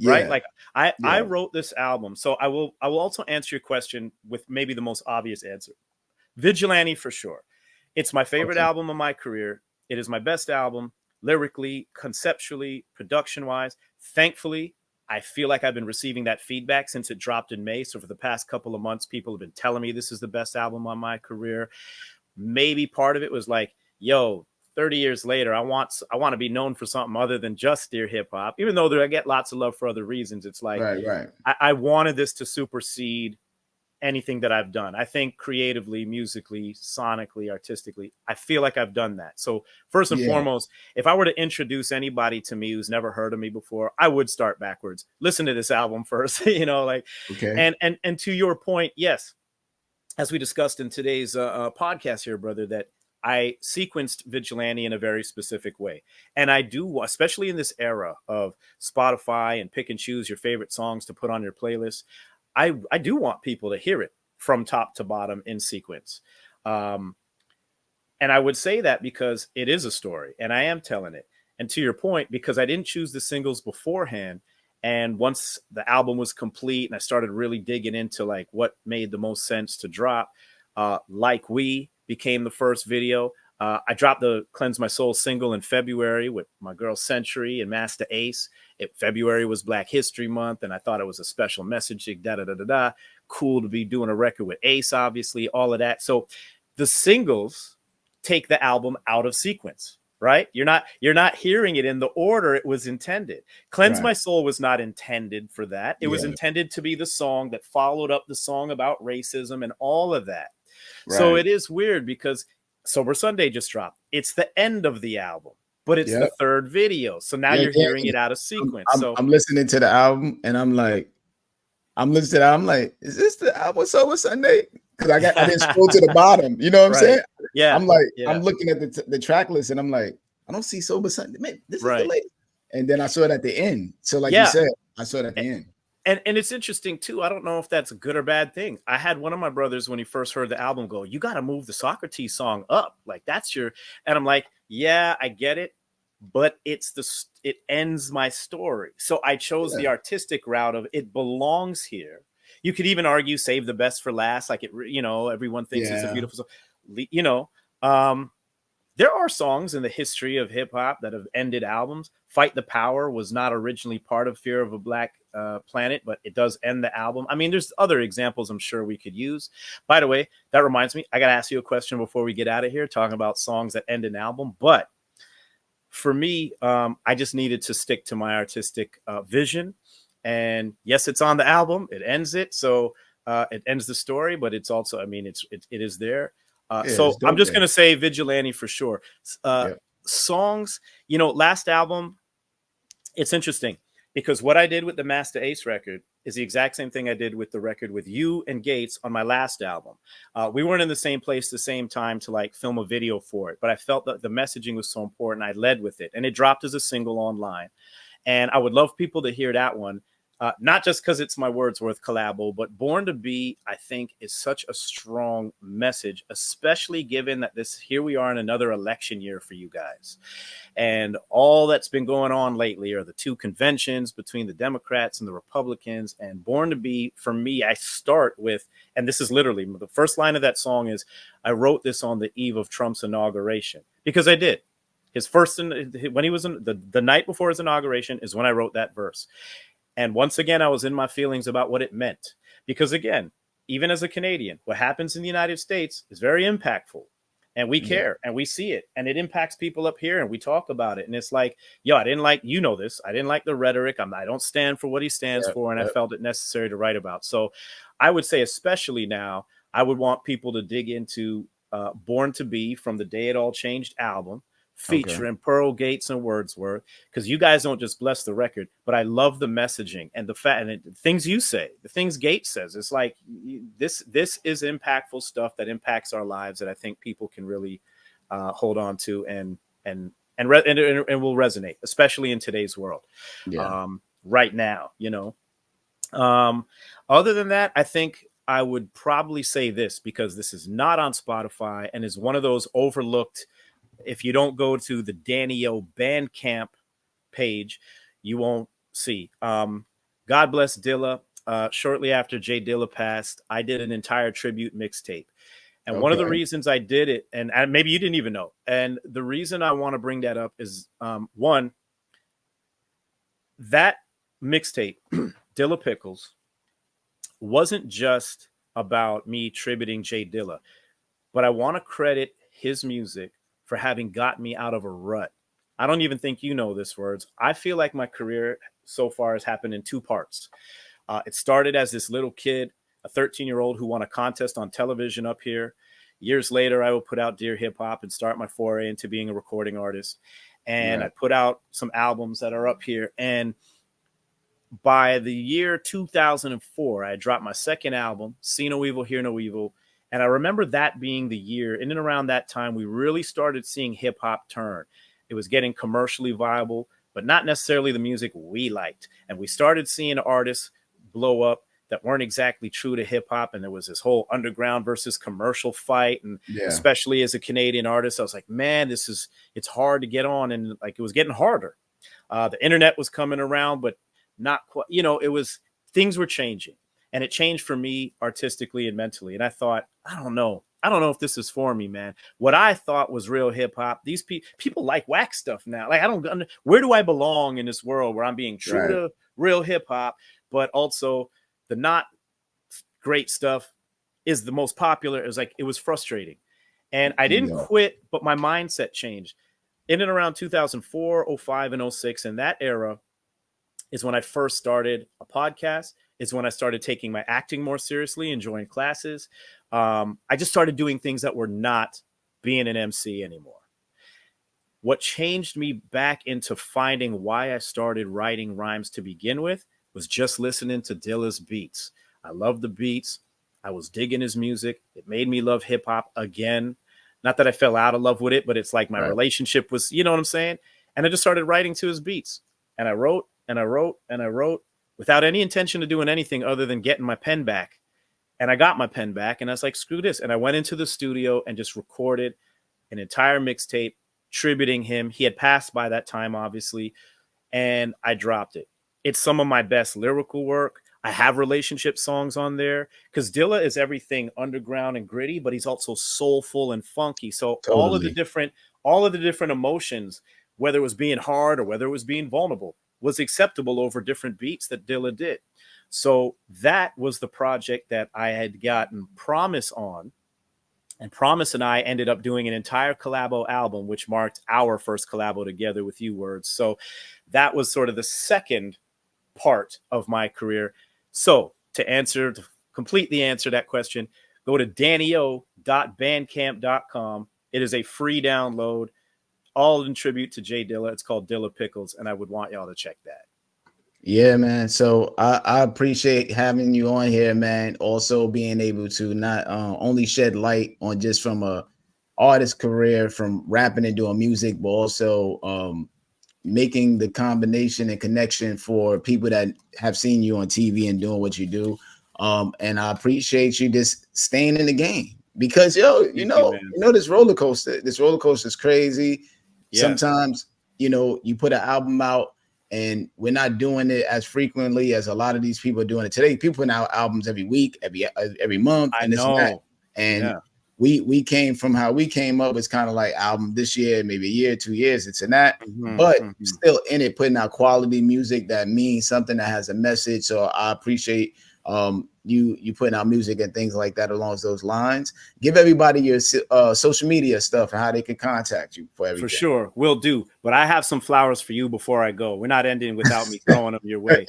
Right. Like I wrote this album. So I will also answer your question with maybe the most obvious answer. Vigilante, for sure. It's my favorite album of my career. It is my best album, lyrically, conceptually, production wise. Thankfully, I feel like I've been receiving that feedback since it dropped in May. So for the past couple of months, people have been telling me this is the best album on my career. Maybe part of it was like, yo, 30 years later, I want to be known for something other than just steer hip hop, even though I get lots of love for other reasons. It's like, I wanted this to supersede anything that I've done. I think creatively, musically, sonically, artistically, I feel like I've done that. So first and foremost, if I were to introduce anybody to me who's never heard of me before, I would start backwards. Listen to this album first, and to your point, yes, as we discussed in today's podcast here, brother, that I sequenced Vigilante in a very specific way. And I do, especially in this era of Spotify and pick and choose your favorite songs to put on your playlist, I do want people to hear it from top to bottom in sequence. And I would say that because it is a story and I am telling it. And to your point, because I didn't choose the singles beforehand, and once the album was complete and I started really digging into like what made the most sense to drop, Like We became the first video. I dropped the Cleanse My Soul single in February with my girl Century and Master Ace. February was Black History Month, and I thought it was a special message. Cool to be doing a record with Ace, obviously, all of that. So the singles take the album out of sequence, right? You're not hearing it in the order it was intended. Cleanse My Soul was not intended for that. It was intended to be the song that followed up the song about racism and all of that. So it is weird because Sober Sunday just dropped. It's the end of the album, but it's the third video. So now you're hearing it out of sequence.
I'm listening to the album and I'm like, is this the album Sober Sunday? Because I didn't scroll to the bottom. You know what I'm saying?
Yeah.
I'm like, I'm looking at the track list and I'm like, I don't see Sober Sunday. Man, this is the latest. And then I saw it at the end. So like you said, I saw it at the end.
And it's interesting too. I don't know if that's a good or bad thing. I had one of my brothers when he first heard the album go, you got to move the Socrates song up. Like that's and I'm like, yeah, I get it, but it ends my story. So I chose the artistic route of it belongs here. You could even argue save the best for last. Like everyone thinks it's a beautiful song. There are songs in the history of hip hop that have ended albums. Fight the Power was not originally part of Fear of a Black Planet, but it does end the album. I mean, there's other examples I'm sure we could use. By the way, that reminds me, I got to ask you a question before we get out of here, talking about songs that end an album. But for me, I just needed to stick to my artistic vision. And yes, it's on the album. It ends it. So it ends the story, but it's also, I mean, it is there. So I'm just going to say Vigilante for sure. Songs, last album, it's interesting because what I did with the Master Ace record is the exact same thing I did with the record with you and Gates on my last album. We weren't in the same place at the same time to like film a video for it, but I felt that the messaging was so important. I led with it and it dropped as a single online. And I would love people to hear that one. not just because it's my Wordsworth collabo, but Born to Be, I think, is such a strong message, especially given that here we are in another election year for you guys. And all that's been going on lately are the two conventions between the Democrats and the Republicans. And Born to Be, for me, I start with, and this is literally the first line of that song is, I wrote this on the eve of Trump's inauguration, because I did. His first, when he was in the night before his inauguration is when I wrote that verse. And once again, I was in my feelings about what it meant, because again, even as a Canadian, what happens in the United States is very impactful, and we care and we see it, and it impacts people up here, and we talk about it. And it's like, yo, I didn't like, this. I didn't like the rhetoric. I don't stand for what he stands for. And I felt it necessary to write about. So I would say, especially now, I would want people to dig into Born to Be from the Day It All Changed album, featuring Pearl Gates and Wordsworth, because you guys don't just bless the record, but I love the messaging and the fact and the things you say, the things Gates says. It's like this is impactful stuff that impacts our lives that I think people can really hold on to and will resonate, especially in today's world. Right now, other than that, I think I would probably say this, because this is not on Spotify and is one of those overlooked. If you don't go to the Danny O Bandcamp page, you won't see. God bless Dilla. Shortly after Jay Dilla passed, I did an entire tribute mixtape. And one of the reasons I did it, and maybe you didn't even know, and the reason I want to bring that up is, one, that mixtape, Dilla Pickles, wasn't just about me tributing Jay Dilla, but I want to credit his music for having got me out of a rut. I don't even think you know this, Words. I feel like my career so far has happened in two parts. It started as this little kid, a 13-year-old who won a contest on television up here. Years later, I would put out Dear Hip Hop and start my foray into being a recording artist. And I put out some albums that are up here. And by the year 2004, I dropped my second album, See No Evil, Hear No Evil. And I remember that being the year, in and around that time, we really started seeing hip hop turn. It was getting commercially viable, but not necessarily the music we liked. And we started seeing artists blow up that weren't exactly true to hip hop. And there was this whole underground versus commercial fight. And especially as a Canadian artist, I was like, man, it's hard to get on. And like, it was getting harder. The internet was coming around, but not quite, things were changing. And it changed for me artistically and mentally. And I thought, I don't know if this is for me, man. What I thought was real hip hop, these people like whack stuff now. Like, where do I belong in this world where I'm being true to real hip hop, but also the not great stuff is the most popular? It was like, it was frustrating. And I didn't quit, but my mindset changed. In and around 2004, 05, and 06, in that era is when I first started a podcast. It's when I started taking my acting more seriously, enjoying classes. I just started doing things that were not being an MC anymore. What changed me back into finding why I started writing rhymes to begin with was just listening to Dilla's beats. I loved the beats. I was digging his music. It made me love hip hop again. Not that I fell out of love with it, but it's like my relationship was, you know what I'm saying? And I just started writing to his beats. And I wrote and I wrote and I wrote, without any intention of doing anything other than getting my pen back. And I got my pen back and I was like, screw this. And I went into the studio and just recorded an entire mixtape tributing him. He had passed by that time, obviously, and I dropped it. It's some of my best lyrical work. I have relationship songs on there because Dilla is everything underground and gritty, but he's also soulful and funky. So all of the different emotions, whether it was being hard or whether it was being vulnerable, was acceptable over different beats that Dilla did. So that was the project that I had gotten Promise on. And Promise and I ended up doing an entire collabo album, which marked our first collabo together with you, Words. So that was sort of the second part of my career. So to completely answer that question, go to dannyo.bandcamp.com. It is a free download, all in tribute to Jay Dilla. It's called Dilla Pickles, and I would want y'all to check that.
Yeah, man. So I appreciate having you on here, man. Also being able to not only shed light on just from a artist career, from rapping and doing music, but also making the combination and connection for people that have seen you on TV and doing what you do. And I appreciate you just staying in the game because you know, this roller coaster is crazy. Yes. Sometimes, you know, you put an album out and we're not doing it as frequently as a lot of these people are doing it today. People put out albums every week, every month, and this and that. And we came from how we came up. It's kind of like album this year, maybe a year, 2 years, it's in that, but still in it, putting out quality music that means something, that has a message. So I appreciate you putting out music and things like that along those lines. Give everybody your social media stuff and how they can contact you for everything.
For sure, will do. But I have some flowers for you before I go. We're not ending without me throwing them your way.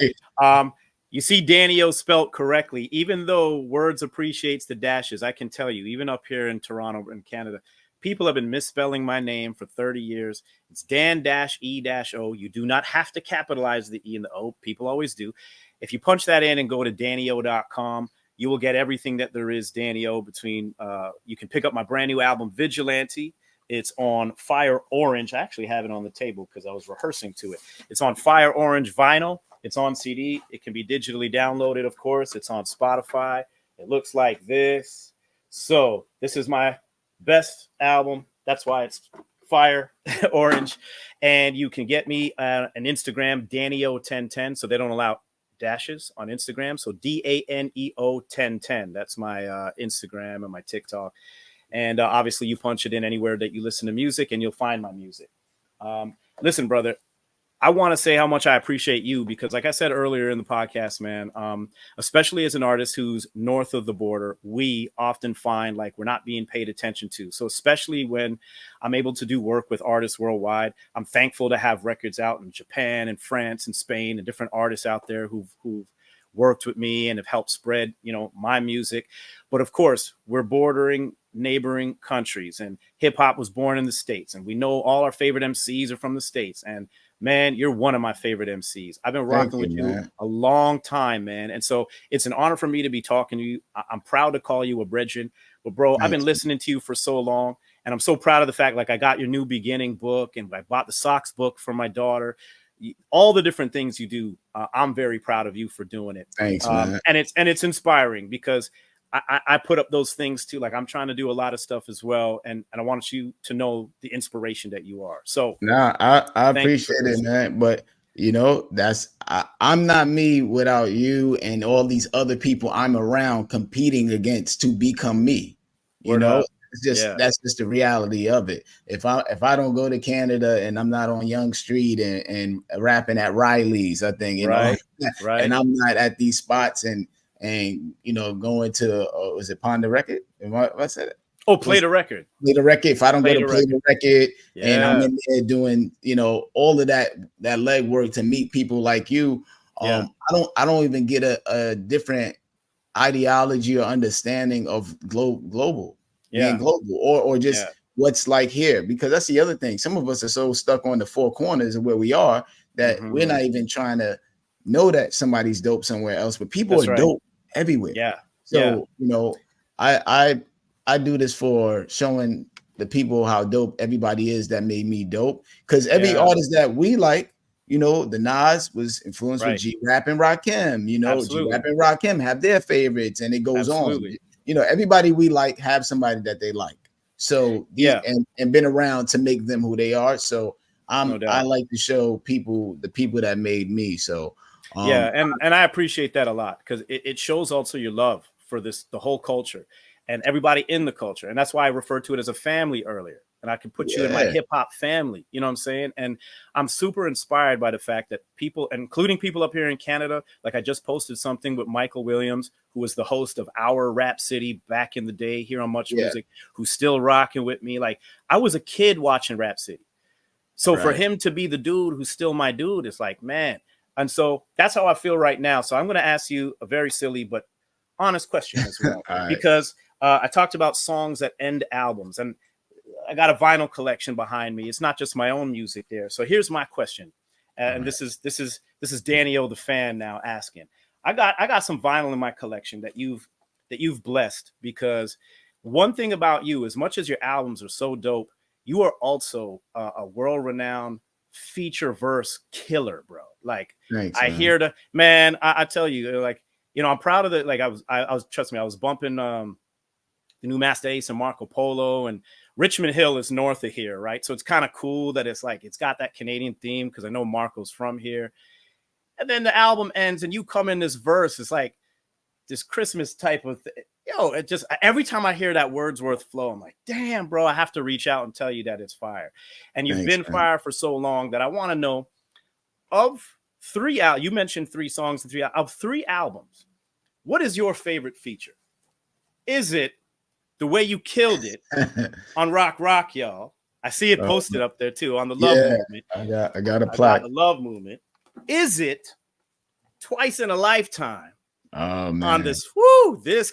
You see Danny O spelt correctly, even though Words appreciates the dashes. I can tell you, even up here in Toronto in Canada, people have been misspelling my name for 30 years. It's Dan-E-O. You do not have to capitalize the E and the O. People always do. If you punch that in and go to DannyO.com, you will get everything that there is Danny O between. You can pick up my brand new album, Vigilante. It's on Fire Orange. I actually have it on the table because I was rehearsing to it. It's on Fire Orange vinyl. It's on CD. It can be digitally downloaded, of course. It's on Spotify. It looks like this. So this is my best album. That's why it's Fire Orange. And you can get me an Instagram, DannyO1010. So they don't allow dashes on Instagram. So DANEO1010. That's my Instagram and my TikTok. And obviously you punch it in anywhere that you listen to music and you'll find my music. Listen, brother, I want to say how much I appreciate you because like I said earlier in the podcast, man, especially as an artist who's north of the border, we often find like we're not being paid attention to. So especially when I'm able to do work with artists worldwide, I'm thankful to have records out in Japan and France and Spain and different artists out there who've worked with me and have helped spread, you know, my music. But of course, we're bordering neighboring countries and hip hop was born in the States. And we know all our favorite MCs are from the States. And man, you're one of my favorite MCs. I've been rocking with you a long time, man. And so it's an honor for me to be talking to you. I'm proud to call you a brethren. But bro, I've been listening to you for so long. And I'm so proud of the fact, like I got your New Beginning book and I bought the Socks book for my daughter. All the different things you do. I'm very proud of you for doing it.
Thanks, man.
And it's inspiring because I put up those things too. Like I'm trying to do a lot of stuff as well. And I want you to know the inspiration that you are. So
I appreciate it, man. But you know, I'm not me without you and all these other people I'm around competing against to become me. You know, it's just that's just the reality of it. If I don't go to Canada and I'm not on Young Street and rapping at Riley's, I think, you know, and I'm not at these spots and you know, going to was it Pond the Record? What said it?
Oh, Play the Record.
Play the Record. If I don't go to Play the Record and I'm in there doing, you know, all of that legwork to meet people like you, I don't even get a different ideology or understanding of global, being global, or just what's like here, because that's the other thing. Some of us are so stuck on the four corners of where we are that we're not even trying to know that somebody's dope somewhere else, but people are dope everywhere. So you know, I do this for showing the people how dope everybody is that made me dope, because every artist that we like, you know, the Nas was influenced with G-Rap and Rakim, you know, G-Rap and Rakim have their favorites and it goes on. You know, everybody we like have somebody that they like. So and been around to make them who they are. So I like to show people the people that made me. So
and I appreciate that a lot, because it shows also your love for the whole culture and everybody in the culture. And that's why I referred to it as a family earlier. And I can put you in my hip hop family. You know what I'm saying? And I'm super inspired by the fact that people, including people up here in Canada, like I just posted something with Michael Williams, who was the host of Our Rap City back in the day here on Much Music, who's still rocking with me. Like I was a kid watching Rap City. So for him to be the dude who's still my dude, it's like, man. And so that's how I feel right now. So I'm going to ask you a very silly but honest question as well, because I talked about songs that end albums, and I got a vinyl collection behind me. It's not just my own music there. So here's my question, and this is Danny O the fan now asking. I got some vinyl in my collection that you've blessed, because one thing about you, as much as your albums are so dope, you are also a world-renowned feature verse killer, bro. Like
Thanks,
I
man.
hear the man. I tell you, like, you know, I'm proud of it. Like I was trust me, I was bumping the new Master Ace and Marco Polo, and Richmond Hill is north of here, right? So it's kind of cool that it's like it's got that Canadian theme because I know Marco's from here. And then the album ends, and you come in this verse. It's like this Christmas type of thing. Yo, it just every time I hear that Wordsworth flow, I'm like, damn, bro, I have to reach out and tell you that it's fire. And you've
Thanks,
been
man.
fire for so long that I want to know of you mentioned 3 songs and of 3 albums. What is your favorite feature? Is it the way you killed it on Rock, y'all? I see it posted up there too on the Love Movement.
I got a plaque.
The Love Movement. Is it Twice in a Lifetime?
Oh man,
on this,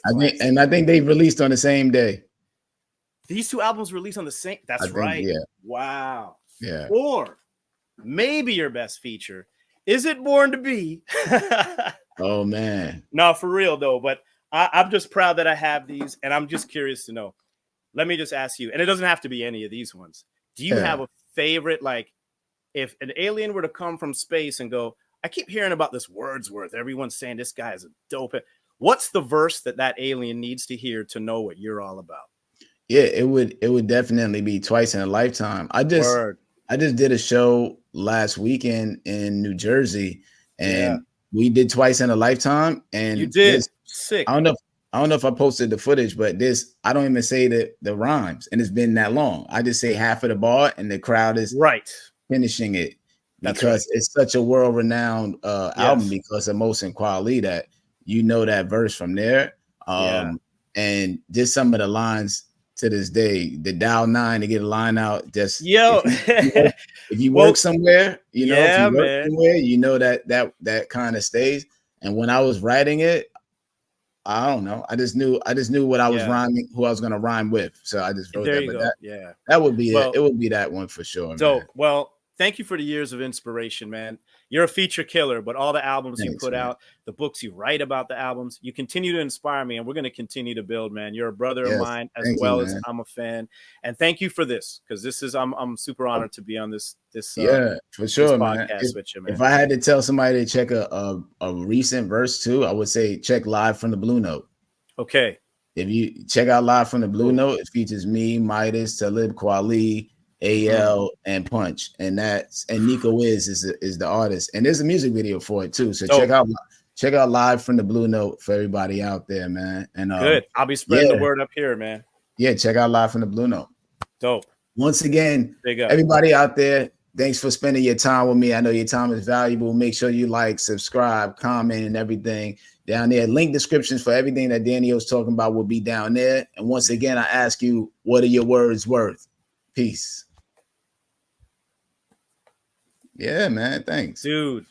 I think they released on the same day.
These 2 albums released on the same. That's right.
Yeah.
Wow.
Yeah.
Or maybe your best feature. Is it Born to Be?
Oh man.
No, for real though. But I'm just proud that I have these, and I'm just curious to know. Let me just ask you, and it doesn't have to be any of these ones. Do you have a favorite? Like, if an alien were to come from space and go, I keep hearing about this Wordsworth. Everyone's saying this guy is a dope. What's the verse that alien needs to hear to know what you're all about?
Yeah, it would definitely be Twice in a Lifetime. I just did a show last weekend in New Jersey, and we did Twice in a Lifetime. And
you did sick.
I don't know if I posted the footage, but I don't even say the rhymes, and it's been that long. I just say half of the bar, and the crowd is finishing it. Because it's such a world-renowned album because of Mohsen Kweli that you know that verse from there. And just some of the lines to this day, the dial 9 to get a line out. Just if you work somewhere, you know, somewhere, you know that kind of stays. And when I was writing it, I don't know. I just knew what I was rhyming, who I was gonna rhyme with. So I just wrote
there
that.
You
but
go.
That would be it. It would be that one for sure.
So
man.
well. Thank you for the years of inspiration, man. You're a feature killer, but all the albums you put out, the books you write about the albums, you continue to inspire me, and we're going to continue to build, man. You're a brother of mine as well as I'm a fan. And thank you for this, because this is I'm super honored to be on this
for sure, man.
Podcast with you, man.
If I had to tell somebody to check a recent verse too, I would say check Live from the Blue Note.
Okay.
If you check out Live from the Blue Note, it features me, Midas, Talib Kweli, AL, and Punch, and Nico is the artist, and there's a music video for it too. So check out Live from the Blue Note for everybody out there, man. And
good, I'll be spreading the word up here, man.
Yeah, check out Live from the Blue Note.
Dope.
Once again, everybody out there, thanks for spending your time with me. I know your time is valuable. Make sure you like, subscribe, comment, and everything down there. Link descriptions for everything that Danny was talking about will be down there. And once again, I ask you, what are your words worth? Peace. Yeah, man. Thanks.
Dude.